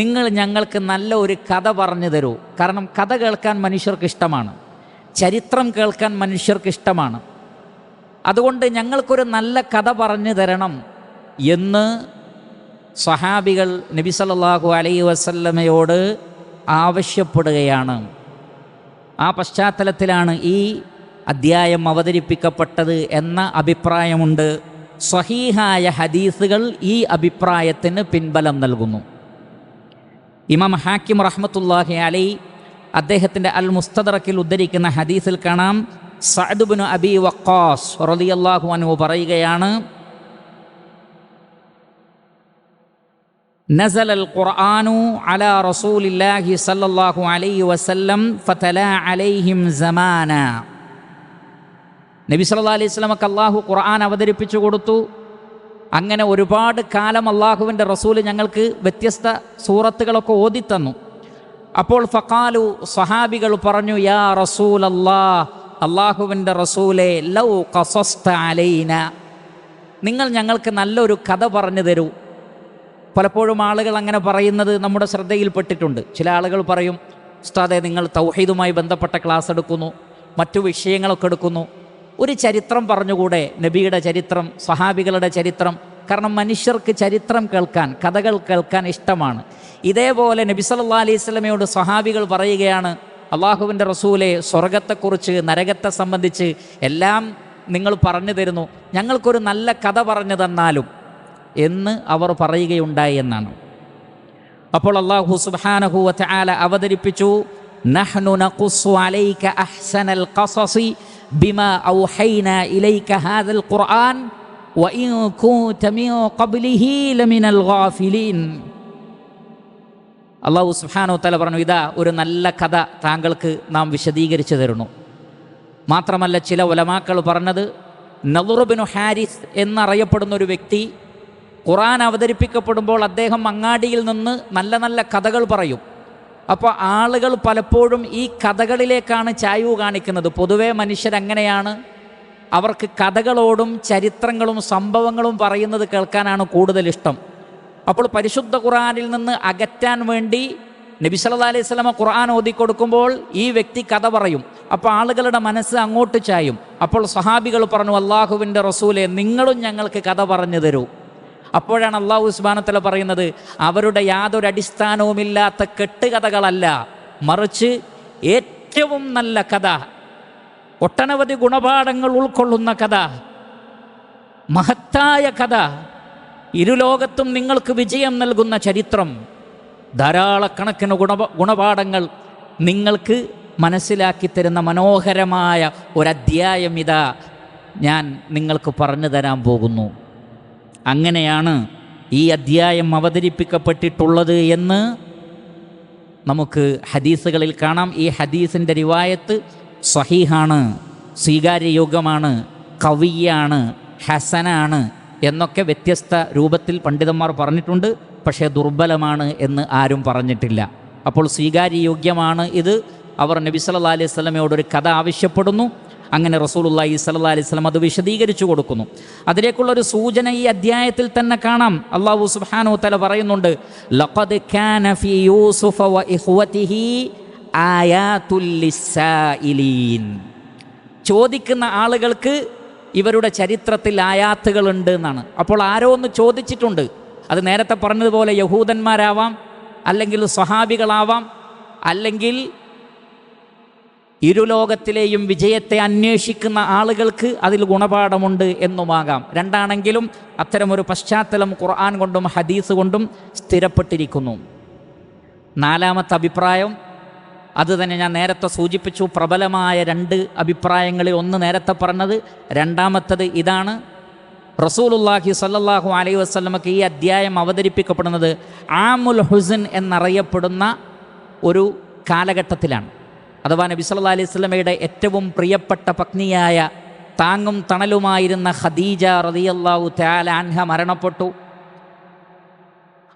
നിങ്ങൾ ഞങ്ങൾക്ക് നല്ല ഒരു കഥ പറഞ്ഞു തരൂ. കാരണം കഥ കേൾക്കാൻ മനുഷ്യർക്ക് ഇഷ്ടമാണ്, ചരിത്രം കേൾക്കാൻ മനുഷ്യർക്ക് ഇഷ്ടമാണ്. അതുകൊണ്ട് ഞങ്ങൾക്കൊരു നല്ല കഥ പറഞ്ഞു തരണം എന്ന് സ്വഹാബികൾ നബി സല്ലല്ലാഹു അലൈഹി വസല്ലമയോട് ആവശ്യപ്പെടുകയാണ്. ആ പശ്ചാത്തലത്തിലാണ് ഈ അധ്യായം അവതരിപ്പിക്കപ്പെട്ടത് എന്ന അഭിപ്രായമുണ്ട്. സ്വഹീഹായ ഹദീസുകൾ ഈ അഭിപ്രായത്തിന് പിൻബലം നൽകുന്നു. ഇമാം ഹാക്കിം റഹ്മത്തുള്ളാഹി അലൈഹി അദ്ദേഹത്തിൻ്റെ അൽ മുസ്തദറക്കിൽ ഉദ്ധരിക്കുന്ന ഹദീസിൽ കാണാം, സഅദ് ഇബ്നു അബി വഖാസ് റളിയല്ലാഹു അൻഹു പറയുകയാണ്, നസല അൽ ഖുർആനു അലാ റസൂലില്ലാഹി സല്ലല്ലാഹു അലൈഹി വസല്ലം ഫതലാ അലൈഹിം സമാന. നബി സല്ലല്ലാഹു അലൈഹി വസല്ലമക്ക് അല്ലാഹു ഖുർആൻ അവതരിപ്പിച്ചു കൊടുത്തു. അങ്ങനെ ഒരുപാട് കാലം അള്ളാഹുവിൻ്റെ റസൂൽ ഞങ്ങൾക്ക് വ്യത്യസ്ത സൂറത്തുകളൊക്കെ ഓതിത്തന്നു. അപ്പോൾ ഫഖാലു, സ്വഹാബികൾ പറഞ്ഞു, യാ റസൂലല്ലാഹ്, അള്ളാഹുവിൻ്റെ റസൂലേ, ലൗ ഖസസ്ത അലൈന, നിങ്ങൾ ഞങ്ങൾക്ക് നല്ലൊരു കഥ പറഞ്ഞു തരൂ. പലപ്പോഴും ആളുകൾ അങ്ങനെ പറയുന്നത് നമ്മുടെ ശ്രദ്ധയിൽപ്പെട്ടിട്ടുണ്ട്. ചില ആളുകൾ പറയും, ഉസ്താദേ, നിങ്ങൾ തൗഹീദുമായി ബന്ധപ്പെട്ട ക്ലാസ് എടുക്കുന്നു, മറ്റു വിഷയങ്ങളൊക്കെ എടുക്കുന്നു, ഒരു ചരിത്രം പറഞ്ഞുകൂടെ, നബിയുടെ ചരിത്രം, സ്വഹാബികളുടെ ചരിത്രം. കാരണം മനുഷ്യർക്ക് ചരിത്രം കേൾക്കാൻ, കഥകൾ കേൾക്കാൻ ഇഷ്ടമാണ്. ഇതേപോലെ നബി സല്ലല്ലാഹു അലൈഹി വസല്ലമയോട് സ്വഹാബികൾ പറയുകയാണ്, അള്ളാഹുവിൻ്റെ റസൂലെ, സ്വർഗത്തെക്കുറിച്ച് നരകത്തെ സംബന്ധിച്ച് എല്ലാം നിങ്ങൾ പറഞ്ഞു തരുന്നു, ഞങ്ങൾക്കൊരു നല്ല കഥ പറഞ്ഞു തന്നാലും എന്ന് അവർ പറയുകയുണ്ടായി എന്നാണ്. അപ്പോൾ അല്ലാഹു സുബ്ഹാനഹു വ തആല അവതരിപ്പിച്ചു, നഹ്നു നഖുസ്സു അലൈക അഹ്സനൽ ഖസസി ബിമാ ഔഹൈനാ ഇലൈക ഹാദൽ ഖുർആൻ വഇൻ കുൻത മിൻ ഖബ്ലിഹി ലമിനൽ ഗാഫിലീൻ. അല്ലാഹു സുബ്ഹാനഹു വ തആല പറഞ്ഞു, ഇതാ ഒരു നല്ല കഥ താങ്കൾക്ക് നാം വിശദീകരിച്ചു തരുന്നു. മാത്രമല്ല, ചില ഉലമാക്കൾ പറഞ്ഞത്, നളർ ഇബ്നു ഹാരിസ് എന്നറിയപ്പെടുന്ന ഒരു വ്യക്തി ഖുർആൻ അവതരിപ്പിക്കപ്പെടുമ്പോൾ അദ്ദേഹം അങ്ങാടിയിൽ നിന്ന് നല്ല നല്ല കഥകൾ പറയും. അപ്പോൾ ആളുകൾ പലപ്പോഴും ഈ കഥകളിലേക്കാണ് ചായ്വ് കാണിക്കുന്നത്. പൊതുവേ മനുഷ്യരങ്ങനെയാണ്, അവർക്ക് കഥകളോടും ചരിത്രങ്ങളും സംഭവങ്ങളും പറയുന്നത് കേൾക്കാനാണ് കൂടുതൽ ഇഷ്ടം. അപ്പോൾ പരിശുദ്ധ ഖുർആനിൽ നിന്ന് അകറ്റാൻ വേണ്ടി നബി സല്ലല്ലാഹു അലൈഹി വസല്ലമ ഖുർആൻ ഓതിക്കൊടുക്കുമ്പോൾ ഈ വ്യക്തി കഥ പറയും. അപ്പോൾ ആളുകളുടെ മനസ്സ് അങ്ങോട്ട് ചായും. അപ്പോൾ സ്വഹാബികൾ പറഞ്ഞു, അള്ളാഹുവിൻ്റെ റസൂലെ, നിങ്ങളും ഞങ്ങൾക്ക് കഥ പറഞ്ഞു തരൂ. അപ്പോഴാണ് അല്ലാഹു സുബ്ഹാനഹു വ തആല പറയുന്നത്, അവരുടെ യാതൊരു അടിസ്ഥാനവുമില്ലാത്ത കെട്ടുകഥകളല്ല, മറിച്ച് ഏറ്റവും നല്ല കഥ, ഒട്ടനവധി ഗുണപാഠങ്ങൾ ഉൾക്കൊള്ളുന്ന കഥ, മഹത്തായ കഥ, ഇരുലോകത്തും നിങ്ങൾക്ക് വിജയം നൽകുന്ന ചരിത്രം, ധാരാളക്കണക്കിന് ഗുണപാഠങ്ങൾ നിങ്ങൾക്ക് മനസ്സിലാക്കി തരുന്ന മനോഹരമായ ഒരധ്യായം ഇതാ ഞാൻ നിങ്ങൾക്ക് പറഞ്ഞു തരാൻ പോകുന്നു. അങ്ങനെയാണ് ഈ അധ്യായം അവതരിപ്പിക്കപ്പെട്ടിട്ടുള്ളത് എന്ന് നമുക്ക് ഹദീസുകളിൽ കാണാം. ഈ ഹദീസിൻ്റെ റിവായത്ത് സ്വഹീഹാണ്, സ്വീകാര്യയോഗ്യമാണ്, കവിയാണ്, ഹസനാണ് എന്നൊക്കെ വ്യത്യസ്ത രൂപത്തിൽ പണ്ഡിതന്മാർ പറഞ്ഞിട്ടുണ്ട്. പക്ഷേ ദുർബലമാണ് എന്ന് ആരും പറഞ്ഞിട്ടില്ല. അപ്പോൾ സ്വീകാര്യയോഗ്യമാണ് ഇത്. അവർ നബി സല്ലല്ലാഹു അലൈഹി വസല്ലമയോടൊരു കഥ ആവശ്യപ്പെടുന്നു. അങ്ങനെ റസൂലുള്ളാഹി സ്വല്ലല്ലാഹു അലൈഹി വസല്ലം അത് വിശദീകരിച്ചു കൊടുക്കുന്നു. അതിലേക്കുള്ളൊരു സൂചന ഈ അധ്യായത്തിൽ തന്നെ കാണാം. അല്ലാഹു സുബ്ഹാനഹു വ തആല പറയുന്നുണ്ട്, ലഖദ് കാന ഫീ യൂസുഫ വ ഇഖ്വതിഹി ആയാതുൽ ലിസ്സായിലീൻ. ചോദിക്കുന്ന ആളുകൾക്ക് ഇവരുടെ ചരിത്രത്തിൽ ആയാത്തുകളുണ്ട് എന്നാണ്. അപ്പോൾ ആരോ ഒന്ന് ചോദിച്ചിട്ടുണ്ട്. അത് നേരത്തെ പറഞ്ഞതുപോലെ യഹൂദന്മാരാവാം, അല്ലെങ്കിൽ സ്വഹാബികളാവാം, അല്ലെങ്കിൽ ഇരുലോകത്തിലെയും വിജയത്തെ അന്വേഷിക്കുന്ന ആളുകൾക്ക് അതിൽ ഗുണപാഠമുണ്ട് എന്നുമാകാം. രണ്ടാണെങ്കിലും അത്തരമൊരു പശ്ചാത്തലം ഖുർആൻ കൊണ്ടും ഹദീസ് കൊണ്ടും സ്ഥിരപ്പെട്ടിരിക്കുന്നു. നാലാമത്തെ അഭിപ്രായം, അത് തന്നെ ഞാൻ നേരത്തെ സൂചിപ്പിച്ചു. പ്രബലമായ രണ്ട് അഭിപ്രായങ്ങളിൽ ഒന്ന് നേരത്തെ പറഞ്ഞത്, രണ്ടാമത്തത് ഇതാണ്. റസൂലുള്ളാഹി സ്വല്ലല്ലാഹു അലൈഹി വസല്ലമക്ക് ഈ അധ്യായം അവതരിപ്പിക്കപ്പെടുന്നത് ആമുൽ ഹുസ്ൻ എന്നറിയപ്പെടുന്ന ഒരു കാലഘട്ടത്തിലാണ്. അഥവാ നബി സല്ലല്ലാഹു അലൈഹി വസല്ലമയുടെ ഏറ്റവും പ്രിയപ്പെട്ട പത്നിയായ താങ്ങും തണലുമായിരുന്ന ഖദീജ റളിയല്ലാഹു തആല അൻഹ മരണപ്പെട്ടു.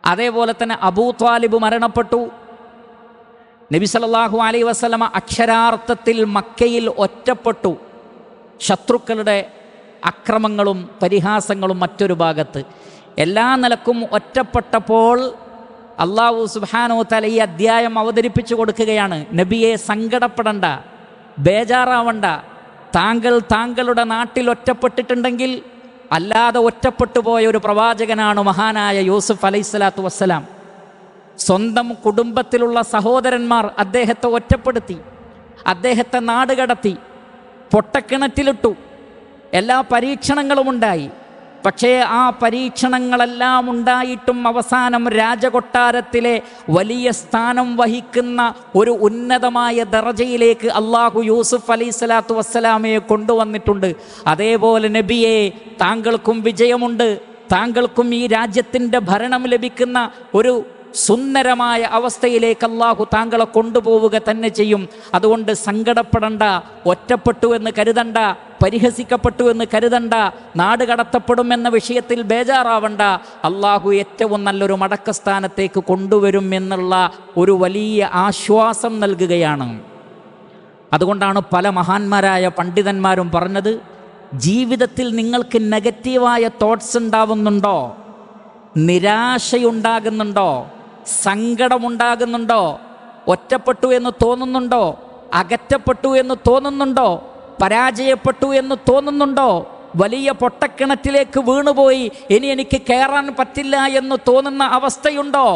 അതേപോലെ തന്നെ അബൂ ത്വാലിബ് മരണപ്പെട്ടു. നബി സല്ലല്ലാഹു അലൈഹി വസല്ലമ അക്ഷരാർത്ഥത്തിൽ മക്കയിൽ ഒറ്റപ്പെട്ടു. ശത്രുക്കളുടെ അക്രമങ്ങളും പരിഹാസങ്ങളും മറ്റൊരു ഭാഗത്ത്. എല്ലാ നിലക്കും ഒറ്റപ്പെട്ടപ്പോൾ അല്ലാഹു സുബ്ഹാനഹു വ തആല ഈ അധ്യായം അവതരിപ്പിച്ചു കൊടുക്കുകയാണ്. നബിയെ സങ്കടപ്പെടണ്ട, ബേജാറാവണ്ട. താങ്കളുടെ നാട്ടിൽ ഒറ്റപ്പെട്ടിട്ടുണ്ടെങ്കിൽ അല്ലാതെ ഒറ്റപ്പെട്ടു പോയ ഒരു പ്രവാചകനാണ് മഹാനായ യൂസുഫ് അലൈഹിസ്സലാത്തു വസ്സലാം. സ്വന്തം കുടുംബത്തിലുള്ള സഹോദരന്മാർ അദ്ദേഹത്തെ ഒറ്റപ്പെടുത്തി, അദ്ദേഹത്തെ നാടുകടത്തി, പൊട്ടക്കിണറ്റിലിട്ടു. എല്ലാ പരീക്ഷണങ്ങളും ഉണ്ടായി. പക്ഷേ ആ പരീക്ഷണങ്ങളെല്ലാം ഉണ്ടായിട്ടും അവസാനം രാജകൊട്ടാരത്തിലെ വലിയ സ്ഥാനം വഹിക്കുന്ന ഒരു ഉന്നതമായ ദറജയിലേക്ക് അള്ളാഹു യൂസുഫ് അലൈഹിസ്സലാത്തു വസ്സലാമയെ കൊണ്ടുവന്നിട്ടുണ്ട്. അതേപോലെ നബിയെ, താങ്കൾക്കും വിജയമുണ്ട്, താങ്കൾക്കും ഈ രാജ്യത്തിൻ്റെ ഭരണം ലഭിക്കുന്ന ഒരു സുന്ദരമായ അവസ്ഥയിലേക്ക് അല്ലാഹു താങ്കളെ കൊണ്ടുപോവുക തന്നെ ചെയ്യും. അതുകൊണ്ട് സങ്കടപ്പെടണ്ട, ഒറ്റപ്പെട്ടു എന്ന് കരുതണ്ട, പരിഹസിക്കപ്പെട്ടു എന്ന് കരുതണ്ട, നാട് കടത്തപ്പെടുമെന്ന വിഷയത്തിൽ ബേജാറാവണ്ട. അല്ലാഹു ഏറ്റവും നല്ലൊരു മടക്കസ്ഥാനത്തേക്ക് കൊണ്ടുവരും എന്നുള്ള ഒരു വലിയ ആശ്വാസം നൽകുകയാണ്. അതുകൊണ്ടാണ് പല മഹാന്മാരായ പണ്ഡിതന്മാരും പറഞ്ഞത്, ജീവിതത്തിൽ നിങ്ങൾക്ക് നെഗറ്റീവായ തോട്ട്സ് ഉണ്ടാവുന്നുണ്ടോ, നിരാശയുണ്ടാകുന്നുണ്ടോ, സങ്കടമുണ്ടാകുന്നുണ്ടോ, ഒറ്റപ്പെട്ടു എന്ന് തോന്നുന്നുണ്ടോ, അകറ്റപ്പെട്ടു എന്ന് തോന്നുന്നുണ്ടോ, പരാജയപ്പെട്ടു എന്ന് തോന്നുന്നുണ്ടോ, വലിയ പൊട്ടക്കിണറ്റിലേക്ക് വീണുപോയി ഇനി എനിക്ക് കയറാൻ പറ്റില്ല എന്ന് തോന്നുന്ന അവസ്ഥയുണ്ടോ,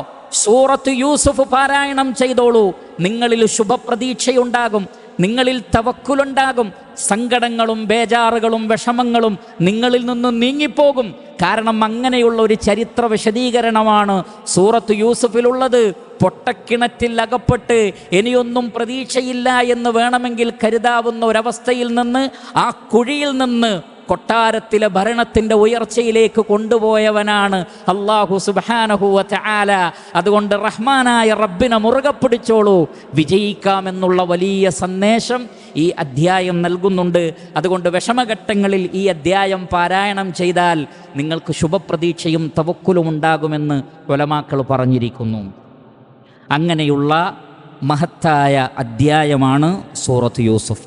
സൂറത്ത് യൂസുഫ് പാരായണം ചെയ്തോളൂ. നിങ്ങളിൽ ശുഭപ്രതീക്ഷയുണ്ടാകും, നിങ്ങളിൽ തവക്കുലുണ്ടാകും. സങ്കടങ്ങളും ബേജാറുകളും വിഷമങ്ങളും നിങ്ങളിൽ നിന്നും നീങ്ങിപ്പോകും. കാരണം അങ്ങനെയുള്ള ഒരു ചരിത്ര വിശദീകരണമാണ് സൂറത്ത് യൂസുഫിലുള്ളത്. പൊട്ടക്കിണറ്റിൽ അകപ്പെട്ട് ഇനിയൊന്നും പ്രതീക്ഷയില്ല എന്ന് വേണമെങ്കിൽ കരുതാവുന്ന ഒരവസ്ഥയിൽ നിന്ന്, ആ കുഴിയിൽ നിന്ന് കൊട്ടാരത്തിലെ ഭരണത്തിൻ്റെ ഉയർച്ചയിലേക്ക് കൊണ്ടുപോയവനാണ് അല്ലാഹു സുബ്ഹാനഹു വ തആല. അതുകൊണ്ട് റഹ്മാനായ റബ്ബിനെ മുറുകെ പിടിച്ചോളൂ, വിജയിക്കാമെന്നുള്ള വലിയ സന്ദേശം ഈ അധ്യായം നൽകുന്നുണ്ട്. അതുകൊണ്ട് വിഷമഘട്ടങ്ങളിൽ ഈ അധ്യായം പാരായണം ചെയ്താൽ നിങ്ങൾക്ക് ശുഭപ്രതീക്ഷയും തവക്കുലും ഉണ്ടാകുമെന്ന് ഉലമാക്കൾ പറഞ്ഞിരിക്കുന്നു. അങ്ങനെയുള്ള മഹത്തായ അധ്യായമാണ് സൂറത്ത് യൂസുഫ്.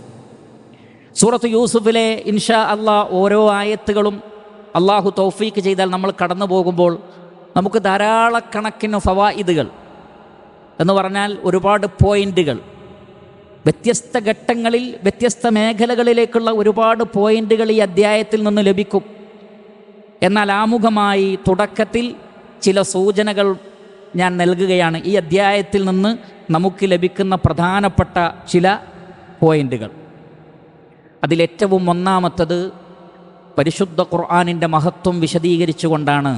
സൂറത്ത് യൂസുഫിലെ ഇൻഷാ അല്ലാഹ് ഓരോ ആയത്തുകളും അള്ളാഹു തൗഫീക്ക് ചെയ്താൽ നമ്മൾ കടന്നു പോകുമ്പോൾ നമുക്ക് ധാരാളക്കണക്കിന് ഫവായിദുകൾ എന്ന് പറഞ്ഞാൽ ഒരുപാട് പോയിൻ്റുകൾ, വ്യത്യസ്ത ഘട്ടങ്ങളിൽ വ്യത്യസ്ത മേഖലകളിലേക്കുള്ള ഒരുപാട് പോയിൻ്റുകൾ ഈ അധ്യായത്തിൽ നിന്ന് ലഭിക്കും. എന്നാൽ ആമുഖമായി തുടക്കത്തിൽ ചില സൂചനകൾ ഞാൻ നൽകുകയാണ്. ഈ അധ്യായത്തിൽ നിന്ന് നമുക്ക് ലഭിക്കുന്ന പ്രധാനപ്പെട്ട ചില പോയിൻ്റുകൾ. അതിലേറ്റവും ഒന്നാമത്തത് പരിശുദ്ധ ഖുർആനിൻ്റെ മഹത്വം വിശദീകരിച്ചുകൊണ്ടാണ്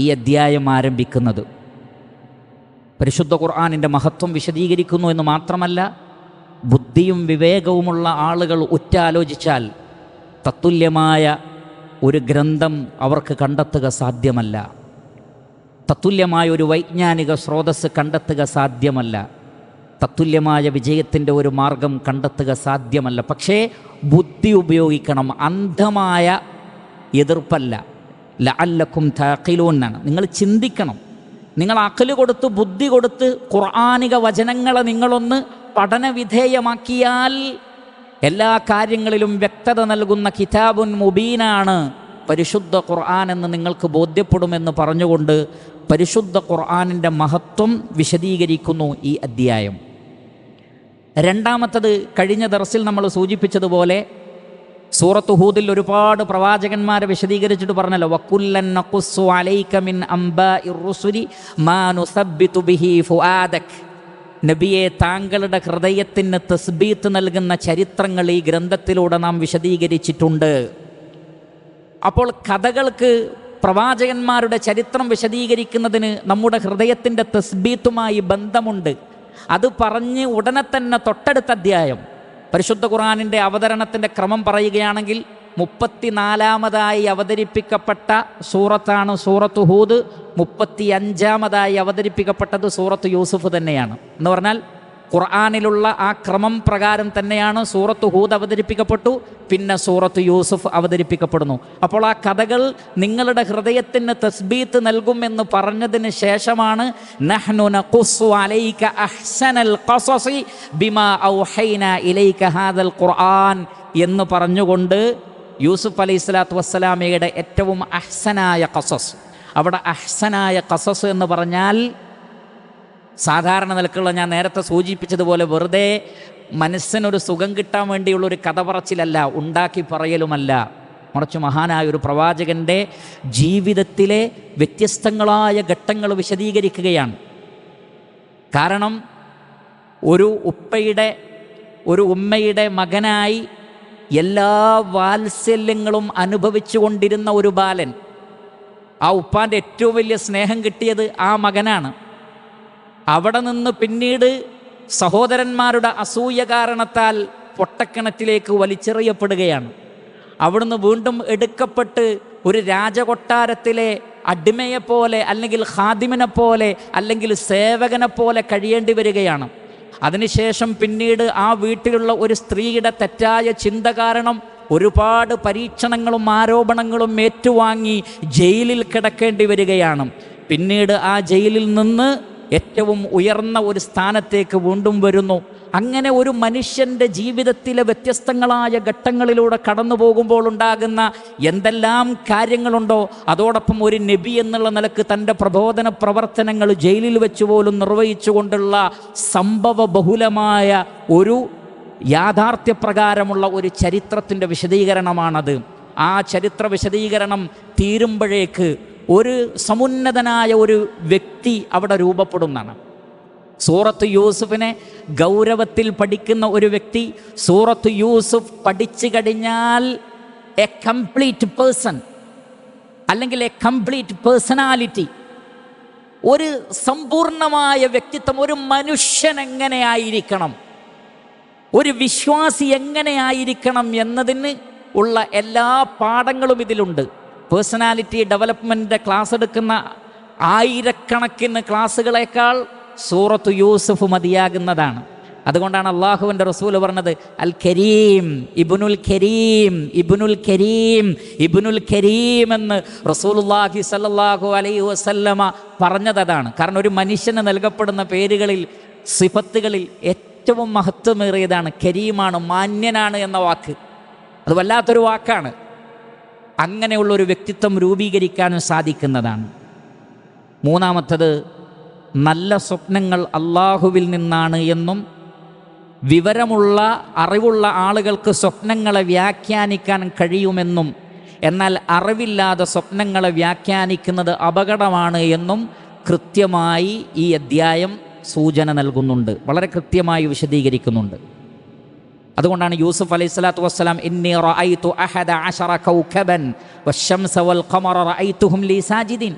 ഈ അധ്യായം ആരംഭിക്കുന്നത്. പരിശുദ്ധ ഖുർആനിൻ്റെ മഹത്വം വിശദീകരിക്കുന്നു എന്ന് മാത്രമല്ല, ബുദ്ധിയും വിവേകവുമുള്ള ആളുകൾ ഉറ്റാലോചിച്ചാൽ തത്തുല്യമായ ഒരു ഗ്രന്ഥം അവർക്ക് കണ്ടെത്തുക സാധ്യമല്ല. തത്തുല്യമായ ഒരു വൈജ്ഞാനിക സ്രോതസ്സ് കണ്ടെത്തുക സാധ്യമല്ല. തത്തുല്യമായ വിജയത്തിൻ്റെ ഒരു മാർഗം കണ്ടെത്തുക സാധ്യമല്ല. പക്ഷേ ബുദ്ധി ഉപയോഗിക്കണം, അന്ധമായ എതിർപ്പല്ല. ലഅല്ലക്കും തഅഖിലൂൻ എന്നാണ്. നിങ്ങൾ ചിന്തിക്കണം. നിങ്ങൾ അഖ്ല് കൊടുത്ത് ബുദ്ധി കൊടുത്ത് ഖുർആനിക വചനങ്ങളെ നിങ്ങളൊന്ന് പഠനവിധേയമാക്കിയാൽ എല്ലാ കാര്യങ്ങളിലും വ്യക്തത നൽകുന്ന കിതാബുൻ മുബീനാണ് പരിശുദ്ധ ഖുർആൻ എന്ന് നിങ്ങൾക്ക് ബോധ്യപ്പെടുമെന്ന് പറഞ്ഞുകൊണ്ട് പരിശുദ്ധ ഖുർആനിൻ്റെ മഹത്വം വിശദീകരിക്കുന്നു ഈ അധ്യായം. രണ്ടാമത്തത്, കഴിഞ്ഞ ദർസിൽ നമ്മൾ സൂചിപ്പിച്ചതുപോലെ സൂറത്ത് ഹൂദിൽ ഒരുപാട് പ്രവാചകന്മാരെ വിശദീകരിച്ചിട്ട് പറഞ്ഞല്ലോ, വകുല്ലൻ നഖുസ്സു അലൈക മിൻ അംബാഇർ റുസുലി മാ നുസബ്ബിതു ബിഹി ഫുആദക്. നബിയെ, താങ്കളുടെ ഹൃദയത്തിന് തസ്ബീത്ത് നൽകുന്ന ചരിത്രങ്ങൾ ഈ ഗ്രന്ഥത്തിലൂടെ നാം വിശദീകരിച്ചിട്ടുണ്ട്. അപ്പോൾ കഥകൾക്ക് പ്രവാചകന്മാരുടെ ചരിത്രം വിശദീകരിക്കുന്നതിന് നമ്മുടെ ഹൃദയത്തിൻ്റെ തസ്ബീത്തുമായി ബന്ധമുണ്ട്. അത് പറഞ്ഞ് ഉടനെ തന്നെ തൊട്ടടുത്ത അധ്യായം പരിശുദ്ധ ഖുർആനിൻ്റെ അവതരണത്തിൻ്റെ ക്രമം പറയുകയാണെങ്കിൽ 34-ാമതായി അവതരിപ്പിക്കപ്പെട്ട സൂറത്താണ് സൂറത്ത് ഹൂദ്. 35-ാമതായി അവതരിപ്പിക്കപ്പെട്ടത് സൂറത്ത് യൂസുഫ് തന്നെയാണ്. എന്ന് പറഞ്ഞാൽ ഖുർആനിലുള്ള ആ ക്രമം പ്രകാരം തന്നെയാണ് സൂറത്ത് ഹൂദ് അവതരിപ്പിക്കപ്പെട്ടു, പിന്നെ സൂറത്ത് യൂസുഫ് അവതരിപ്പിക്കപ്പെടുന്നു. അപ്പോൾ ആ കഥകൾ നിങ്ങളുടെ ഹൃദയത്തിന് തസ്ബീത്ത് നൽകുമെന്ന് പറഞ്ഞതിന് ശേഷമാണ് നഹ്നു നഖുസ്സു അലൈക അഹ്സനൽ ഖസസി ബിമാ ഔഹൈനാ ഇലൈക ഹാദൽ ഖുർആൻ എന്ന് പറഞ്ഞുകൊണ്ട് യൂസുഫ് അലൈഹിസ്സലാത്തു വസ്സലാമയുടെ ഏറ്റവും അഹ്സനായ ഖസസ്. അവിടെ അഹ്സനായ ഖസസ് എന്ന് പറഞ്ഞാൽ സാധാരണ നിലക്കുള്ള, ഞാൻ നേരത്തെ സൂചിപ്പിച്ചതുപോലെ, വെറുതെ മനസ്സിനൊരു സുഖം കിട്ടാൻ വേണ്ടിയുള്ളൊരു കഥ പറച്ചിലല്ല, ഉണ്ടാക്കി പറയലുമല്ല. മറിച്ച് മഹാനായ ഒരു പ്രവാചകൻ്റെ ജീവിതത്തിലെ വ്യത്യസ്തങ്ങളായ ഘട്ടങ്ങൾ വിശദീകരിക്കുകയാണ്. കാരണം ഒരു ഉമ്മയുടെ മകനായി എല്ലാ വാത്സല്യങ്ങളും അനുഭവിച്ചു കൊണ്ടിരുന്ന ഒരു ബാലൻ, ആ ഉപ്പാൻ്റെ ഏറ്റവും വലിയ സ്നേഹം കിട്ടിയത് ആ മകനാണ്. അവിടെ നിന്ന് പിന്നീട് സഹോദരന്മാരുടെ അസൂയ കാരണത്താൽ പൊട്ടക്കിണറ്റിലേക്ക് വലിച്ചെറിയപ്പെടുകയാണ്. അവിടുന്ന് വീണ്ടും എടുക്കപ്പെട്ട് ഒരു രാജകൊട്ടാരത്തിലെ അടിമയെപ്പോലെ അല്ലെങ്കിൽ ഖാദിമിനെ പോലെ അല്ലെങ്കിൽ സേവകനെ പോലെ കഴിയേണ്ടി വരികയാണ്. അതിനുശേഷം പിന്നീട് ആ വീട്ടിലുള്ള ഒരു സ്ത്രീയുടെ തെറ്റായ ചിന്ത കാരണം ഒരുപാട് പരീക്ഷണങ്ങളും ആരോപണങ്ങളും ഏറ്റുവാങ്ങി ജയിലിൽ കിടക്കേണ്ടി വരികയാണ്. പിന്നീട് ആ ജയിലിൽ നിന്ന് ഏറ്റവും ഉയർന്ന ഒരു സ്ഥാനത്തേക്ക് വീണ്ടും വരുന്നു. അങ്ങനെ ഒരു മനുഷ്യൻ്റെ ജീവിതത്തിലെ വ്യത്യസ്തങ്ങളായ ഘട്ടങ്ങളിലൂടെ കടന്നു പോകുമ്പോൾ ഉണ്ടാകുന്ന എന്തെല്ലാം കാര്യങ്ങളുണ്ടോ, അതോടൊപ്പം ഒരു നബി എന്നുള്ള നിലക്ക് തൻ്റെ പ്രബോധന പ്രവർത്തനങ്ങൾ ജയിലിൽ വെച്ച് പോലും നിർവഹിച്ചുകൊണ്ടുള്ള സംഭവ ബഹുലമായ ഒരു യാഥാർത്ഥ്യപ്രകാരമുള്ള ഒരു ചരിത്രത്തിൻ്റെ വിശദീകരണമാണത്. ആ ചരിത്ര വിശദീകരണം തീരുമ്പോഴേക്ക് ഒരു സമുന്നതനായ ഒരു വ്യക്തി അവിടെ രൂപപ്പെടുന്നതാണ്. സൂറത്ത് യൂസുഫിനെ ഗൗരവത്തിൽ പഠിക്കുന്ന ഒരു വ്യക്തി, സൂറത്ത് യൂസുഫ് പഠിച്ചു കഴിഞ്ഞാൽ എ കംപ്ലീറ്റ് പേഴ്സൺ അല്ലെങ്കിൽ എ കംപ്ലീറ്റ് പേഴ്സണാലിറ്റി, ഒരു സമ്പൂർണമായ വ്യക്തിത്വം, ഒരു മനുഷ്യൻ എങ്ങനെയായിരിക്കണം, ഒരു വിശ്വാസി എങ്ങനെയായിരിക്കണം എന്നതിന് ഉള്ള എല്ലാ പാഠങ്ങളും ഇതിലുണ്ട്. പേഴ്സണാലിറ്റി ഡെവലപ്മെൻറ്റിൻ്റെ ക്ലാസ് എടുക്കുന്ന ആയിരക്കണക്കിന് ക്ലാസ്സുകളേക്കാൾ സൂറത്ത് യൂസുഫ് മതിയാകുന്നതാണ്. അതുകൊണ്ടാണ് അള്ളാഹുവിൻ്റെ റസൂൽ പറഞ്ഞത് അൽ കരീം ഇബ്നുൽ കരീം ഇബ്നുൽ കരീം ഇബ്നുൽ കരീം എന്ന് റസൂലുള്ളാഹി സ്വല്ലല്ലാഹു അലൈഹി വസല്ലമ പറഞ്ഞതാണ്. കാരണം ഒരു മനുഷ്യന് നൽകപ്പെടുന്ന പേരുകളിൽ, സിഫത്തുകളിൽ ഏറ്റവും മഹത്വമേറിയതാണ് കരീമാണ്, മാന്യനാണ് എന്ന വാക്ക്. അത് വല്ലാത്തൊരു വാക്കാണ്. അങ്ങനെയുള്ളൊരു വ്യക്തിത്വം രൂപീകരിക്കാനും സാധിക്കുന്നതാണ്. മൂന്നാമത്തത്, നല്ല സ്വപ്നങ്ങൾ അള്ളാഹുവിൽ നിന്നാണ് എന്നും വിവരമുള്ള അറിവുള്ള ആളുകൾക്ക് സ്വപ്നങ്ങളെ വ്യാഖ്യാനിക്കാൻ കഴിയുമെന്നും എന്നാൽ അറിവില്ലാതെ സ്വപ്നങ്ങളെ വ്യാഖ്യാനിക്കുന്നത് അപകടമാണ് എന്നും കൃത്യമായി ഈ അധ്യായം സൂചന നൽകുന്നുണ്ട്, വളരെ കൃത്യമായി വിശദീകരിക്കുന്നുണ്ട്. അതുകൊണ്ടാണ് യൂസുഫ് അലൈഹിസ്സലാത്തു വസ്സലാം ഇന്നി റഅയ്തു അഹദ അശറ കൗകബൻ വശംസ വൽ ഖമറ റഅയ്തുഹും ലീ സാജിദീൻ,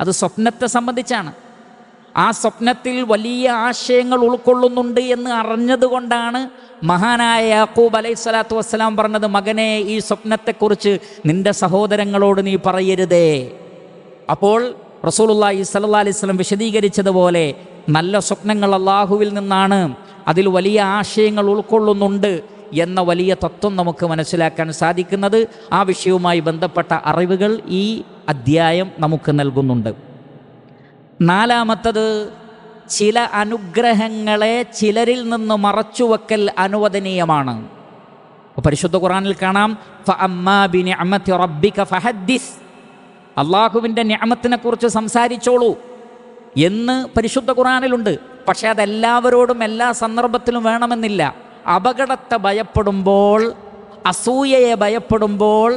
അത് സ്വപ്നത്തെ സംബന്ധിച്ചാണ്. ആ സ്വപ്നത്തിൽ വലിയ ആശയങ്ങൾ ഉൾക്കൊള്ളുന്നുണ്ട് എന്ന് അറിഞ്ഞതുകൊണ്ടാണ് മഹാനായ യാക്കൂബ് അലൈഹിസ്സലാത്തു വസ്സലാം പറഞ്ഞത്, മകനെ, ഈ സ്വപ്നത്തെക്കുറിച്ച് നിന്റെ സഹോദരങ്ങളോട് നീ പറയരുതേ. അപ്പോൾ റസൂലുള്ളാഹി സ്വല്ലല്ലാഹി അലൈഹി വസല്ലം വിശദീകരിച്ചതുപോലെ നല്ല സ്വപ്നങ്ങൾ അള്ളാഹുവിൽ നിന്നാണ്, അതിൽ വലിയ ആശയങ്ങൾ ഉൾക്കൊള്ളുന്നുണ്ട് എന്ന വലിയ തത്വം നമുക്ക് മനസ്സിലാക്കാൻ സാധിക്കുന്നത്. ആ വിഷയവുമായി ബന്ധപ്പെട്ട അറിവുകൾ ഈ അധ്യായം നമുക്ക് നൽകുന്നുണ്ട്. നാലാമത്തത്, ചില അനുഗ്രഹങ്ങളെ ചിലരിൽ നിന്ന് മറച്ചുവെക്കൽ അനുവദനീയമാണ്. പരിശുദ്ധ ഖുർആനിൽ കാണാം, ഫഅമ്മാ ബിനിഅമതി റബ്ബിക ഫഹദ്ദിസ്, അള്ളാഹുവിൻ്റെ നിഅമത്തിനെ കുറിച്ച് സംസാരിച്ചോളൂ എന്ന് പരിശുദ്ധ ഖുർആനിലുണ്ട്. പക്ഷേ അതെല്ലാവരോടും എല്ലാ സന്ദർഭത്തിലും വേണമെന്നില്ല. അപകടത്തെ ഭയപ്പെടുമ്പോൾ, അസൂയയെ ഭയപ്പെടുമ്പോൾ,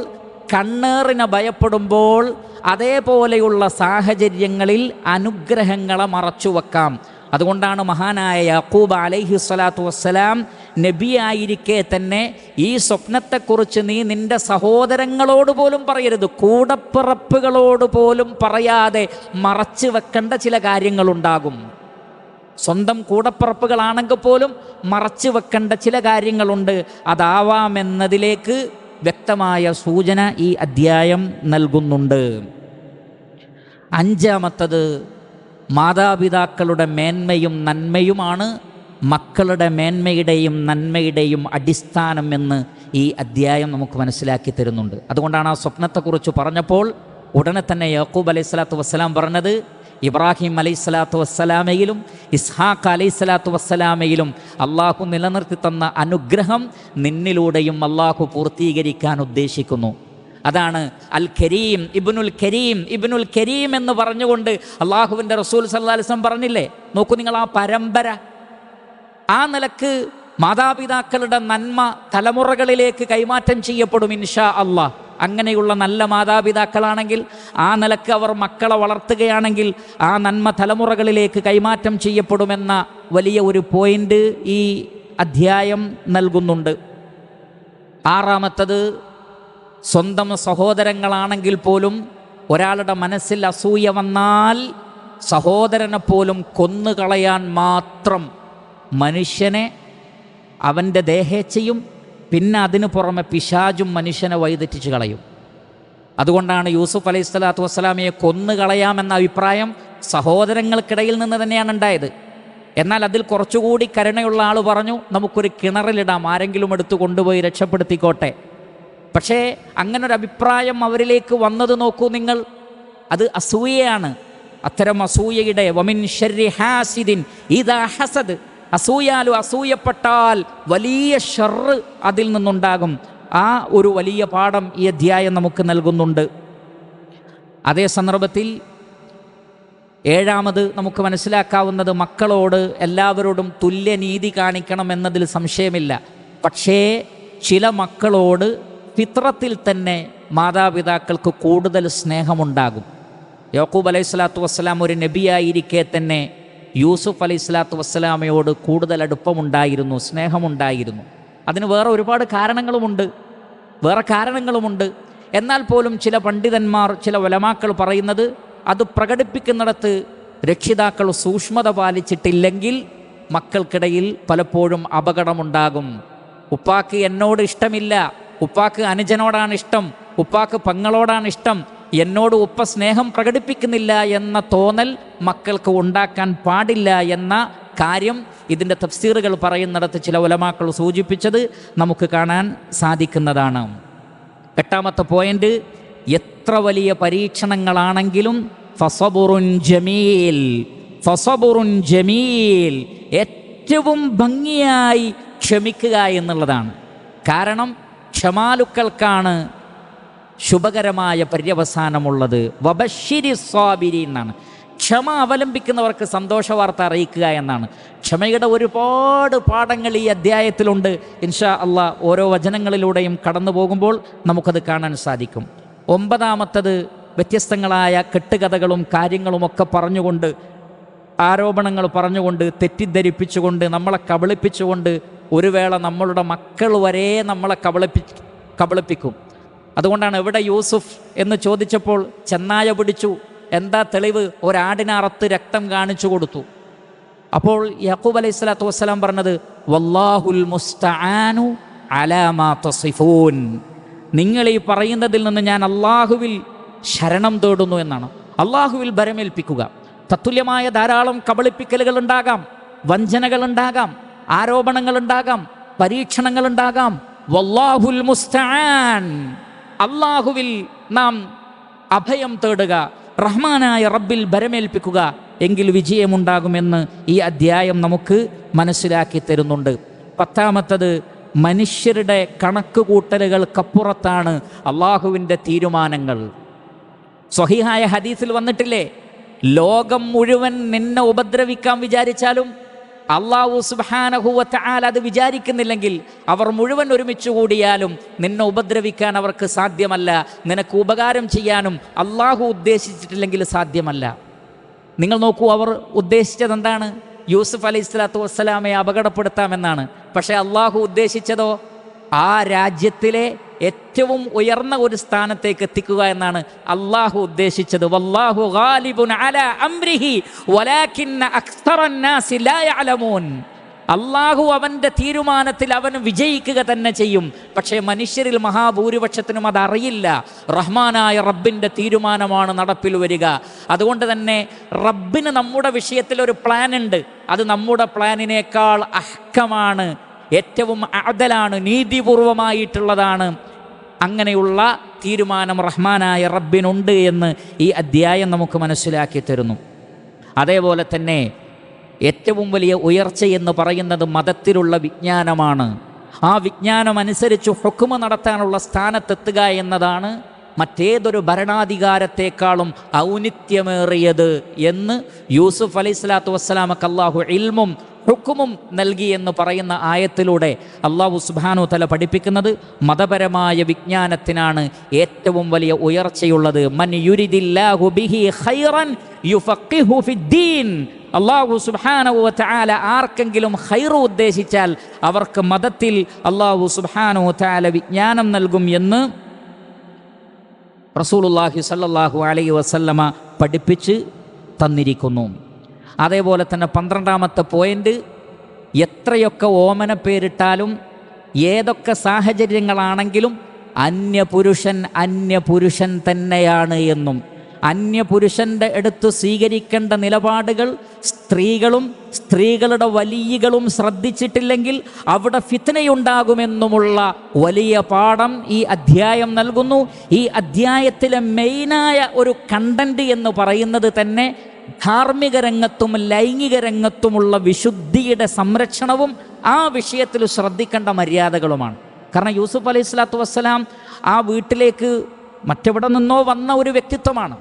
കണ്ണേറിനെ ഭയപ്പെടുമ്പോൾ, അതേപോലെയുള്ള സാഹചര്യങ്ങളിൽ അനുഗ്രഹങ്ങളെ മറച്ചുവെക്കാം. അതുകൊണ്ടാണ് മഹാനായ യാക്കൂബ് അലൈഹിസ്സലാത്തു വസ്സലാം നബിയായിരിക്കെ തന്നെ ഈ സ്വപ്നത്തെക്കുറിച്ച് നീ നിൻ്റെ സഹോദരങ്ങളോട് പോലും പറയരുത്, കൂടപ്പിറപ്പുകളോട് പോലും പറയാതെ മറച്ചു വെക്കേണ്ട ചില കാര്യങ്ങളുണ്ടാകും. സ്വന്തം കൂടപ്പിറപ്പുകളാണെങ്കിൽ പോലും മറച്ചു വെക്കേണ്ട ചില കാര്യങ്ങളുണ്ട്. അതാവാമെന്നതിലേക്ക് വ്യക്തമായ സൂചന ഈ അധ്യായം നൽകുന്നുണ്ട്. അഞ്ചാമത്തത്, മാതാപിതാക്കളുടെ മേന്മയും നന്മയുമാണ് മക്കളുടെ മേന്മയുടെയും നന്മയുടെയും അടിസ്ഥാനം എന്ന് ഈ അധ്യായം നമുക്ക് മനസ്സിലാക്കി തരുന്നുണ്ട്. അതുകൊണ്ടാണ് ആ സ്വപ്നത്തെക്കുറിച്ച് പറഞ്ഞപ്പോൾ ഉടനെ തന്നെ യാക്കൂബ് അലൈഹിസ്സലാത്തു വസ്സലാം പറഞ്ഞത്, ഇബ്രാഹിം അലൈഹിസ്സലാത്തു വസ്സലാമയിലും ഇസ്ഹാഖ് അലൈഹിസ്സലാത്തു വസ്സലാമയിലും അള്ളാഹു നിലനിർത്തി തന്ന അനുഗ്രഹം നിന്നിലൂടെയും അള്ളാഹു പൂർത്തീകരിക്കാൻ ഉദ്ദേശിക്കുന്നു. അതാണ് അൽ കരീം, ഇബ്നുൽ കരീം എന്ന് പറഞ്ഞുകൊണ്ട് അള്ളാഹുവിൻ്റെ റസൂൽ സല്ലല്ലാഹു അലൈഹി വസല്ലം പറഞ്ഞില്ലേ. നോക്കൂ നിങ്ങൾ, ആ പരമ്പര, ആ നിലക്ക് മാതാപിതാക്കളുടെ നന്മ തലമുറകളിലേക്ക് കൈമാറ്റം ചെയ്യപ്പെടും ഇൻഷാ അള്ളാഹ്. അങ്ങനെയുള്ള നല്ല മാതാപിതാക്കളാണെങ്കിൽ, ആ നിലക്ക് അവർ മക്കളെ വളർത്തുകയാണെങ്കിൽ ആ നന്മ തലമുറകളിലേക്ക് കൈമാറ്റം ചെയ്യപ്പെടുമെന്ന വലിയ ഒരു പോയിന്റ് ഈ അധ്യായം നൽകുന്നുണ്ട്. ആറാമത്തത്, സ്വന്തം സഹോദരങ്ങളാണെങ്കിൽ പോലും ഒരാളുടെ മനസ്സിൽ അസൂയ വന്നാൽ സഹോദരനെ പോലും കൊന്നുകളയാൻ മാത്രം മനുഷ്യനെ അവൻ്റെ ദേഹേച്ഛയും പിന്നെ അതിനു പുറമെ പിശാചും മനുഷ്യനെ വഴിതെറ്റിച്ച് കളയും. അതുകൊണ്ടാണ് യൂസുഫ് അലൈഹിസ്സലാത്തു വസ്സലാമയെ കൊന്നുകളയാമെന്ന അഭിപ്രായം സഹോദരങ്ങൾക്കിടയിൽ നിന്ന് തന്നെയാണ് ഉണ്ടായത്. എന്നാൽ അതിൽ കുറച്ചുകൂടി കരുണയുള്ള ആൾ പറഞ്ഞു, നമുക്കൊരു കിണറിലിടാം, ആരെങ്കിലും എടുത്തു കൊണ്ടുപോയി രക്ഷപ്പെടുത്തിക്കോട്ടെ. പക്ഷേ അങ്ങനൊരു അഭിപ്രായം അവരിലേക്ക് വന്നത് നോക്കൂ നിങ്ങൾ, അത് അസൂയയാണ്. അത്തരം അസൂയയുടെ വമിൻ ശർരി ഹാസിദിൻ ഇദാ ഹസദ്, അസൂയപ്പെട്ടാൽ വലിയ ഷർറ് അതിൽ നിന്നുണ്ടാകും. ആ ഒരു വലിയ പാഠം ഈ അധ്യായം നമുക്ക് നൽകുന്നുണ്ട്. അതേ സന്ദർഭത്തിൽ ഏഴാമത് നമുക്ക് മനസ്സിലാക്കാവുന്നത്, മക്കളോട് എല്ലാവരോടും തുല്യനീതി കാണിക്കണം എന്നതിൽ സംശയമില്ല. പക്ഷേ ചില മക്കളോട് ഫിത്രത്തിൽ തന്നെ മാതാപിതാക്കൾക്ക് കൂടുതൽ സ്നേഹമുണ്ടാകും. യാക്കൂബ് അലൈഹിസ്സലാത്തു വസ്സലാം ഒരു നബിയായിരിക്കെ തന്നെ യൂസുഫ് അലൈഹിസ്സലാത്തു വസ്സലാമയോട് കൂടുതൽ അടുപ്പമുണ്ടായിരുന്നു, സ്നേഹമുണ്ടായിരുന്നു. അതിന് വേറെ ഒരുപാട് കാരണങ്ങളുമുണ്ട്. എന്നാൽ പോലും ചില പണ്ഡിതന്മാർ, ചില ഉലമാക്കൾ പറയുന്നത്, അത് പ്രകടിപ്പിക്കുന്നിടത്ത് രക്ഷിതാക്കൾ സൂക്ഷ്മത പാലിച്ചിട്ടില്ലെങ്കിൽ മക്കൾക്കിടയിൽ പലപ്പോഴും അപകടമുണ്ടാകും. ഉപ്പാക്ക് എന്നോട് ഇഷ്ടമില്ല, ഉപ്പാക്ക് അനുജനോടാണ് ഇഷ്ടം, ഉപ്പാക്ക് പെങ്ങളോടാണ് ഇഷ്ടം, എന്നോട് ഉപ്പ സ്നേഹം പ്രകടിപ്പിക്കുന്നില്ല എന്ന തോന്നൽ മക്കൾക്ക് ഉണ്ടാക്കാൻ പാടില്ല എന്ന കാര്യം ഇതിൻ്റെ തഫ്സീറുകൾ പറയുന്നിടത്ത് ചില ഉലമാക്കൾ സൂചിപ്പിച്ചത് നമുക്ക് കാണാൻ സാധിക്കുന്നതാണ്. എട്ടാമത്തെ പോയിന്റ്, എത്ര വലിയ പരീക്ഷണങ്ങളാണെങ്കിലും ഫസബുറുൻ ജമീൽ, ഏറ്റവും ഭംഗിയായി ക്ഷമിക്കുക എന്നുള്ളതാണ്. കാരണം ക്ഷമാലുക്കൾക്കാണ് ശുഭകരമായ പര്യവസാനമുള്ളത്. വബശ്ശിരി സ്വാബിരീൻ എന്നാണ്. ക്ഷമ അവലംബിക്കുന്നവർക്ക് സന്തോഷ വാർത്ത അറിയിക്കുക എന്നാണ്. ക്ഷമയുടെ ഒരുപാട് പാഠങ്ങൾ ഈ അധ്യായത്തിലുണ്ട്. ഇൻഷാ അള്ളാഹ് ഓരോ വചനങ്ങളിലൂടെയും കടന്നു പോകുമ്പോൾ നമുക്കത് കാണാൻ സാധിക്കും. ഒമ്പതാമത്തത്, വ്യത്യസ്തങ്ങളായ കെട്ടുകഥകളും കാര്യങ്ങളുമൊക്കെ പറഞ്ഞുകൊണ്ട്, ആരോപണങ്ങൾ പറഞ്ഞുകൊണ്ട്, തെറ്റിദ്ധരിപ്പിച്ചുകൊണ്ട്, നമ്മളെ കബളിപ്പിച്ചുകൊണ്ട് ഒരു വേള നമ്മളുടെ മക്കൾ വരെ നമ്മളെ കബളിപ്പിക്കും. അതുകൊണ്ടാണ് എവിടെ യൂസുഫ് എന്ന് ചോദിച്ചപ്പോൾ ചെന്നായ പിടിച്ചു എന്താ തെളിവ്? ഒരാടിനെ അറുത്ത് രക്തം കാണിച്ചു കൊടുത്തു. അപ്പോൾ യാക്കൂബ് അലൈഹി സ്വലാത്തു വസ്സലാം പറഞ്ഞത് വല്ലാഹുൽ മുസ്തആനു അലാ മാ തസിഫൂൻ, നിങ്ങൾ ഈ പറയുന്നതിൽ നിന്ന് ഞാൻ അള്ളാഹുവിൽ ശരണം തേടുന്നു എന്നാണ്. അള്ളാഹുവിൽ ഭരമേൽപ്പിക്കുക. തത്തുല്യമായ ധാരാളം കബളിപ്പിക്കലുകൾ ഉണ്ടാകാം, വഞ്ചനകൾ ഉണ്ടാകാം, ആരോപണങ്ങൾ ഉണ്ടാകാം, പരീക്ഷണങ്ങൾ ഉണ്ടാകാം. വല്ലാഹുൽ മുസ്തആൻ, അള്ളാഹുവിൽ നാം അഭയം തേടുക, റഹ്മാനായ റബ്ബിൽ ഭരമേൽപ്പിക്കുക, എങ്കിൽ വിജയമുണ്ടാകുമെന്ന് ഈ അധ്യായം നമുക്ക് മനസ്സിലാക്കി തരുന്നുണ്ട്. 10ാമത്തത്, മനുഷ്യരുടെ കണക്കുകൂട്ടലുകൾക്കപ്പുറത്താണ് അള്ളാഹുവിൻ്റെ തീരുമാനങ്ങൾ. സ്വഹീഹായ ഹദീസിൽ വന്നിട്ടില്ലേ, ലോകം മുഴുവൻ നിന്നെ ഉപദ്രവിക്കാൻ വിചാരിച്ചാലും അല്ലാഹു സുബ്ഹാനഹു വ തആല അത് വിചാരിക്കുന്നില്ലെങ്കിൽ, അവർ മുഴുവൻ ഒരുമിച്ച് കൂടിയാലും നിന്നെ ഉപദ്രവിക്കാൻ അവർക്ക് സാധ്യമല്ല. നിനക്ക് ഉപകാരം ചെയ്യാനും അള്ളാഹു ഉദ്ദേശിച്ചിട്ടില്ലെങ്കിൽ സാധ്യമല്ല. നിങ്ങൾ നോക്കൂ, അവർ ഉദ്ദേശിച്ചത് എന്താണ്? യൂസുഫ് അലൈഹി സ്വലാത്തു വസ്സലാമയെ അപകടപ്പെടുത്താമെന്നാണ്. പക്ഷേ അള്ളാഹു ഉദ്ദേശിച്ചതോ ആ രാജ്യത്തിലെ ഏറ്റവും ഉയർന്ന ഒരു സ്ഥാനത്തേക്ക് എത്തിക്കുക എന്നാണ് അള്ളാഹു ഉദ്ദേശിച്ചത്. വല്ലാഹു ഗാലിബുൻ അലാ അംരിഹി വലാകിന്ന അക്സറന്നാസി ലാ യഅലമൂൻ. അള്ളാഹു അവൻ്റെ തീരുമാനത്തിൽ അവൻ വിജയിക്കുക തന്നെ ചെയ്യും. പക്ഷേ മനുഷ്യരിൽ മഹാഭൂരിപക്ഷത്തിനും അതറിയില്ല. റഹ്മാനായ റബ്ബിൻ്റെ തീരുമാനമാണ് നടപ്പിൽ വരിക. അതുകൊണ്ട് തന്നെ റബ്ബിന് നമ്മുടെ വിഷയത്തിൽ ഒരു പ്ലാൻ ഉണ്ട്. അത് നമ്മുടെ പ്ലാനിനേക്കാൾ അഹ്കമാണ്, ഏറ്റവും അദലാണ്, നീതിപൂർവമായിട്ടുള്ളതാണ്. അങ്ങനെയുള്ള തീരുമാനം റഹ്മാനായ റബ്ബിനുണ്ട് എന്ന് ഈ അധ്യായം നമുക്ക് മനസ്സിലാക്കി തരുന്നു. അതേപോലെ തന്നെ ഏറ്റവും വലിയ ഉയർച്ചയെന്ന് പറയുന്നത് മതത്തിലുള്ള വിജ്ഞാനമാണ്. ആ വിജ്ഞാനം അനുസരിച്ച് ഹുക്മ നടത്താനുള്ള സ്ഥാനത്തെത്തുക എന്നതാണ് മറ്റേതൊരു ഭരണാധികാരത്തെക്കാളും ഔന്നിത്യമേറിയത് എന്ന് യൂസുഫ് അലൈഹി സ്വലാത്തു വസ്സലാമക്ക് അല്ലാഹു ഇൽമും ഹുക്കുമും നൽകി എന്ന് പറയുന്ന ആയത്തിലൂടെ അല്ലാഹു സുബ്ഹാനഹു തആല പഠിപ്പിക്കുന്നത് മതപരമായ വിജ്ഞാനത്തിനാണ് ഏറ്റവും വലിയ ഉയർച്ചയുള്ളത്. മൻ യുരിദില്ലാഹു ബിഹി ഖൈറൻ യുഫഖിഹു ഫിദ്ദീൻ. അല്ലാഹു സുബ്ഹാനഹു വ തആല ആർക്കെങ്കിലും ഖൈർ ഉദ്ദേശിച്ചാൽ അവർക്ക് മതത്തിൽ അല്ലാഹു സുബ്ഹാനഹു വ തആല വിജ്ഞാനം നൽകും എന്ന് റസൂലുള്ളാഹി സ്വല്ലല്ലാഹു അലൈഹി വസല്ലമ പഠിപ്പിച്ച് തന്നിരിക്കുന്നു. അതേപോലെ തന്നെ 12ാമത്തെ പോയിന്റ്, എത്രയൊക്കെ ഓമന പേരിട്ടാലും ഏതൊക്കെ സാഹചര്യങ്ങളാണെങ്കിലും അന്യപുരുഷൻ തന്നെയാണ് എന്നും അന്യപുരുഷൻ്റെ അടുത്ത് സ്വീകരിക്കേണ്ട നിലപാടുകൾ സ്ത്രീകളുടെ വലിയകളും ശ്രദ്ധിച്ചിട്ടില്ലെങ്കിൽ അവിടെ ഫിത്നയുണ്ടാകുമെന്നുമുള്ള വലിയ പാഠം ഈ അധ്യായം നൽകുന്നു. ഈ അധ്യായത്തിലെ മെയിനായ ഒരു കണ്ടന്റ് എന്ന് പറയുന്നത് തന്നെ ധാർമ്മിക രംഗത്തും ലൈംഗിക രംഗത്തുമുള്ള വിശുദ്ധിയുടെ സംരക്ഷണവും ആ വിഷയത്തിൽ ശ്രദ്ധിക്കേണ്ട മര്യാദകളുമാണ്. കാരണം യൂസുഫ് അലൈഹി സ്വലാത്തു വസ്സലാം ആ വീട്ടിലേക്ക് മറ്റെവിടെ നിന്നോ വന്ന ഒരു വ്യക്തിത്വമാണ്.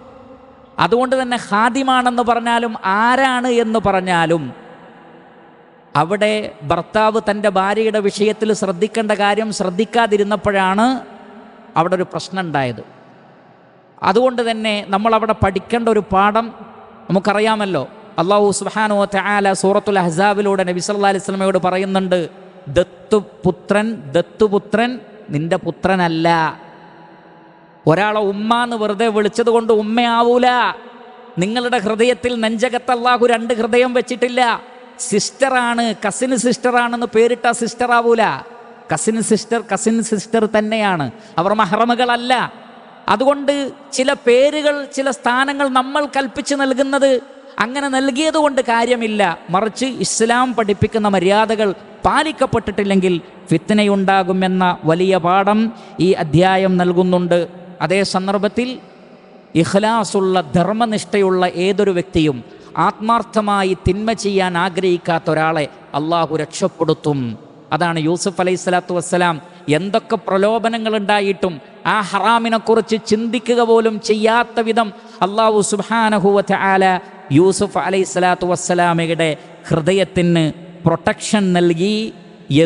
അതുകൊണ്ട് തന്നെ ഖാദിമാണെന്ന് പറഞ്ഞാലും ആരാണ് എന്ന് പറഞ്ഞാലും അവിടെ ഭർത്താവ് തൻ്റെ ഭാര്യയുടെ വിഷയത്തിൽ ശ്രദ്ധിക്കേണ്ട കാര്യം ശ്രദ്ധിക്കാതിരുന്നപ്പോഴാണ് അവിടെ ഒരു പ്രശ്നം ഉണ്ടായത്. അതുകൊണ്ട് തന്നെ നമ്മളവിടെ പഠിക്കേണ്ട ഒരു പാഠം നമുക്കറിയാമല്ലോ. അല്ലാഹു സുബ്ഹാനഹു വ തആല സൂറത്തുൽ അഹ്സാബിലൂടെ നബി സല്ലല്ലാഹു അലൈഹി വസല്ലമയോട് പറയുന്നുണ്ട്, ദത്തുപുത്രൻ നിന്റെ പുത്രനല്ല. ഒരാളെ ഉമ്മ എന്ന് വെറുതെ വിളിച്ചത് കൊണ്ട് ഉമ്മയാവൂല. നിങ്ങളുടെ ഹൃദയത്തിൽ നെഞ്ചകത്ത് അല്ലാഹു 2 ഹൃദയം വെച്ചിട്ടില്ല. സിസ്റ്ററാണ്, കസിൻ സിസ്റ്ററാണെന്ന് പേരിട്ട സിസ്റ്റർ ആവൂല. കസിൻ സിസ്റ്റർ തന്നെയാണ്, അവർ മഹ്റമുകളല്ല. അതുകൊണ്ട് ചില പേരുകൾ, ചില സ്ഥാനങ്ങൾ നമ്മൾ കൽപ്പിച്ച് നൽകുന്നത് അങ്ങനെ നൽകിയത് കൊണ്ട് കാര്യമില്ല. മറിച്ച് ഇസ്ലാം പഠിപ്പിക്കുന്ന മര്യാദകൾ പാലിക്കപ്പെട്ടിട്ടില്ലെങ്കിൽ ഫിത്നയുണ്ടാകുമെന്ന വലിയ പാഠം ഈ അധ്യായം നൽകുന്നുണ്ട്. അതേ സന്ദർഭത്തിൽ ഇഖ്ലാസുള്ള ധർമ്മനിഷ്ഠയുള്ള ഏതൊരു വ്യക്തിയും ആത്മാർത്ഥമായി തിന്മ ചെയ്യാൻ ആഗ്രഹിക്കാത്ത ഒരാളെ അള്ളാഹു രക്ഷപ്പെടുത്തും. അതാണ് യൂസുഫ് അലൈഹി സ്വലാത്തു വസ്സലാം എന്തൊക്കെ പ്രലോഭനങ്ങൾ ഉണ്ടായിട്ടും ആ ഹറാമിനെക്കുറിച്ച് ചിന്തിക്കുക പോലും ചെയ്യാത്ത വിധം അല്ലാഹു സുബ്ഹാനഹു വ തആല യൂസുഫ് അലൈഹി സ്വലാത്തു വസ്സലാമയുടെ ഹൃദയത്തിന് പ്രൊട്ടക്ഷൻ നൽകി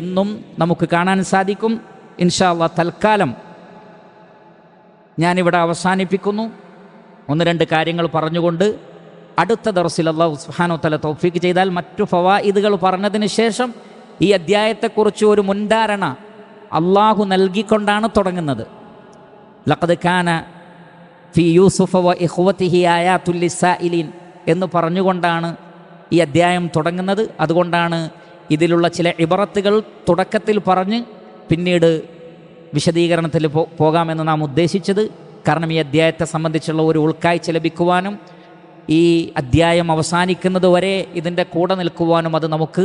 എന്നും നമുക്ക് കാണാൻ സാധിക്കും. ഇൻഷാ അല്ലാഹ് തൽക്കാലം ഞാനിവിടെ അവസാനിപ്പിക്കുന്നു. 1-2 കാര്യങ്ങൾ പറഞ്ഞുകൊണ്ട് അടുത്ത ദർസിൽ അല്ലാഹു സുബ്ഹാനഹു വ തആല തൗഫീഖ് ചെയ്താൽ മറ്റു ഫവായിദുകൾ പറഞ്ഞതിന് ശേഷം ഈ അധ്യായത്തെക്കുറിച്ച് ഒരു മുൻധാരണ അള്ളാഹു നൽകിക്കൊണ്ടാണ് തുടങ്ങുന്നത്. ലഖദ് കാന ഫി യൂസുഫ വ ഇഖ്വതിഹി ആയാത്തുൽ ലിസ്സായിലീൻ എന്ന് പറഞ്ഞുകൊണ്ടാണ് ഈ അധ്യായം തുടങ്ങുന്നത്. അതുകൊണ്ടാണ് ഇതിലുള്ള ചില ഇബറത്തുകൾ തുടക്കത്തിൽ പറഞ്ഞ് പിന്നീട് വിശദീകരണത്തിൽ പോകാമെന്ന് നാം ഉദ്ദേശിച്ചത്. കാരണം ഈ അധ്യായത്തെ സംബന്ധിച്ചുള്ള ഒരു ഉൾക്കാഴ്ച ലഭിക്കുവാനും ഈ അധ്യായം അവസാനിക്കുന്നത് വരെ ഇതിൻ്റെ കൂടെ നിൽക്കുവാനും അത് നമുക്ക്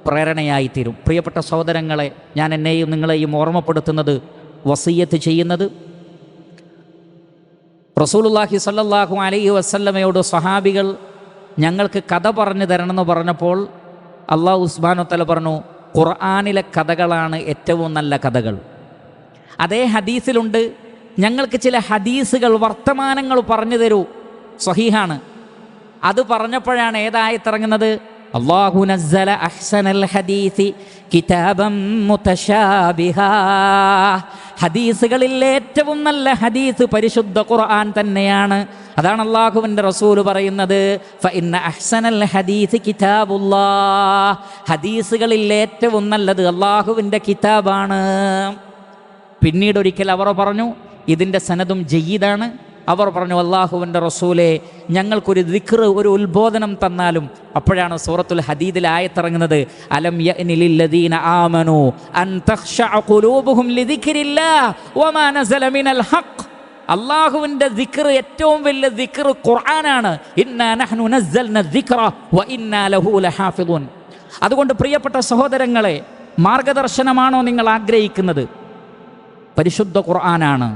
പ്രേരണയായിത്തീരും. പ്രിയപ്പെട്ട സഹോദരങ്ങളെ, ഞാൻ എന്നെയും നിങ്ങളെയും ഓർമ്മപ്പെടുത്തുന്നത്, വസിയ്യത്ത് ചെയ്യുന്നത്, റസൂലുള്ളാഹി സ്വല്ലല്ലാഹു അലൈഹി വസല്ലമയോട് സ്വഹാബികൾ ഞങ്ങൾക്ക് കഥ പറഞ്ഞു തരണമെന്ന് പറഞ്ഞപ്പോൾ അല്ലാഹു സുബ്ഹാനഹു വ തആല പറഞ്ഞു, ഖുർആനിലെ കഥകളാണ് ഏറ്റവും നല്ല കഥകൾ. അതേ ഹദീസിലുണ്ട്, ഞങ്ങൾക്ക് ചില ഹദീസുകൾ വർത്തമാനങ്ങൾ പറഞ്ഞു തരൂ, സ്വഹീഹാണ്. അത് പറഞ്ഞപ്പോഴാണ് ഏതായത്തിറങ്ങുന്നത്, അല്ലാഹു നസ്സല അഹ്സനൽ ഹദീസി കിതാബൻ മുതശാബിഹാ. ഹദീസുകളിൽ ഏറ്റവും നല്ല ഹദീസ് പരിശുദ്ധ ഖുർആൻ തന്നെയാണ്. അതാണ് അല്ലാഹുവിൻ്റെ റസൂൽ പറയുന്നത്, ഫഇന്ന അഹ്സനൽ ഹദീസി കിതാബുല്ലാഹ്. ഹദീസുകളിൽ ഏറ്റവും നല്ലത് അല്ലാഹുവിൻ്റെ കിതാബാണ്. പിന്നീട് ഒരിക്കൽ അവർ പറഞ്ഞു, ഇതിൻ്റെ സനദും ജയ്യിദാണ്. അവർ പറഞ്ഞു, അല്ലാഹുവിൻ്റെ റസൂലേ, ഞങ്ങൾക്കൊരു ദിക്ർ, ഒരു ഉത്ബോധനം തന്നാലും. അപ്പോഴാണ് സൂറത്തുൽ ഹദീദിൽ ആയത്തിറങ്ങുന്നത്, അലം യഅനി ലില്ലദീന ആമനൂ അൻ തഖ്ശഅ ഖുലൂബുഹും ലിദിക്രില്ലാഹ് വമാ നസല മിനൽ ഹഖ്. അല്ലാഹുവിൻ്റെ ദിക്ർ, ഏറ്റവും വലിയ ദിക്ർ ഖുർആനാണ്. ഇന്നാ നഹ്നു നസ്സൽന ദിക്റ വ ഇന്നാ ലഹു ലഹാഫിദൂൻ. അതുകൊണ്ട് പ്രിയപ്പെട്ട സഹോദരങ്ങളെ, മാർഗദർശനമാണോ നിങ്ങൾ ആഗ്രഹിക്കുന്നത്? പരിശുദ്ധ ഖുർആനാണ്,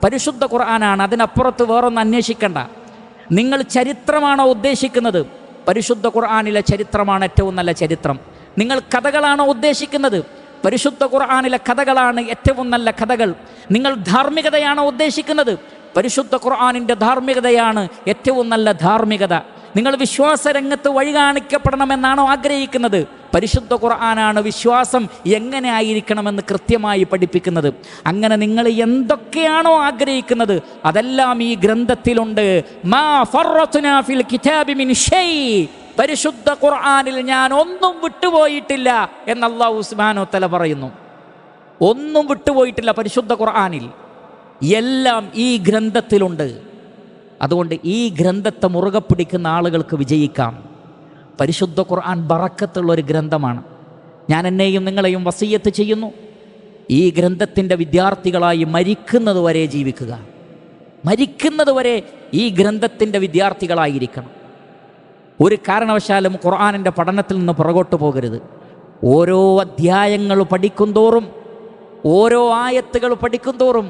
പരിശുദ്ധ ഖുർആനാണ്. അതിനപ്പുറത്ത് വേറൊന്നും അന്വേഷിക്കണ്ട. നിങ്ങൾ ചരിത്രമാണോ ഉദ്ദേശിക്കുന്നത്? പരിശുദ്ധ ഖുർആനിലെ ചരിത്രമാണ് ഏറ്റവും നല്ല ചരിത്രം. നിങ്ങൾ കഥകളാണോ ഉദ്ദേശിക്കുന്നത്? പരിശുദ്ധ ഖുർആനിലെ കഥകളാണ് ഏറ്റവും നല്ല കഥകൾ. നിങ്ങൾ ധാർമ്മികതയാണോ ഉദ്ദേശിക്കുന്നത്? പരിശുദ്ധ ഖുർആനിൻ്റെ ധാർമ്മികതയാണ് ഏറ്റവും നല്ല ധാർമ്മികത. നിങ്ങൾ വിശ്വാസരംഗത്ത് വഴി കാണിക്കപ്പെടണമെന്നാണോ ആഗ്രഹിക്കുന്നത്? പരിശുദ്ധ ഖുർആനാണ് വിശ്വാസം എങ്ങനെ ആയിരിക്കണമെന്ന് കൃത്യമായി പഠിപ്പിക്കുന്നത്. അങ്ങനെ നിങ്ങൾ എന്തൊക്കെയാണോ ആഗ്രഹിക്കുന്നത് അതെല്ലാം ഈ ഗ്രന്ഥത്തിലുണ്ട്. മാ ഫറത്നാ ഫിൽ കിതാബി മിൻ ഷൈ. പരിശുദ്ധ ഖുർആനിൽ ഞാൻ ഒന്നും വിട്ടുപോയിട്ടില്ല എന്ന് അല്ലാഹു സുബ്ഹാനഹു വ തആല പറയുന്നു. ഒന്നും വിട്ടുപോയിട്ടില്ല പരിശുദ്ധ ഖുർആനിൽ, എല്ലാം ഈ ഗ്രന്ഥത്തിലുണ്ട്. അതുകൊണ്ട് ഈ ഗ്രന്ഥത്തെ മുറുകെ പിടിക്കുന്ന ആളുകൾക്ക് വിജയിക്കാം. പരിശുദ്ധ ഖുർആൻ ബറക്കത്തുള്ളൊരു ഗ്രന്ഥമാണ്. ഞാൻ എന്നെയും നിങ്ങളെയും വസിയ്യത്ത് ചെയ്യുന്നു, ഈ ഗ്രന്ഥത്തിൻ്റെ വിദ്യാർത്ഥികളായി മരിക്കുന്നത് വരെ ജീവിക്കുക. മരിക്കുന്നത് വരെ ഈ ഗ്രന്ഥത്തിൻ്റെ വിദ്യാർത്ഥികളായിരിക്കണം. ഒരു കാരണവശാലും ഖുർആനിൻ്റെ പഠനത്തിൽ നിന്ന് പുറകോട്ട് പോകരുത്. ഓരോ അധ്യായങ്ങൾ പഠിക്കും തോറും, ഓരോ ആയത്തുകൾ പഠിക്കും തോറും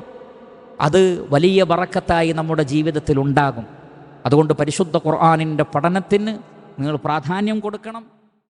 അത് വലിയ ബറക്കത്തായി നമ്മുടെ ജീവിതത്തിൽ ഉണ്ടാകും. അതുകൊണ്ട് പരിശുദ്ധ ഖുർആനിൻ്റെ പഠനത്തിന് നിങ്ങൾ പ്രാധാന്യം കൊടുക്കണം.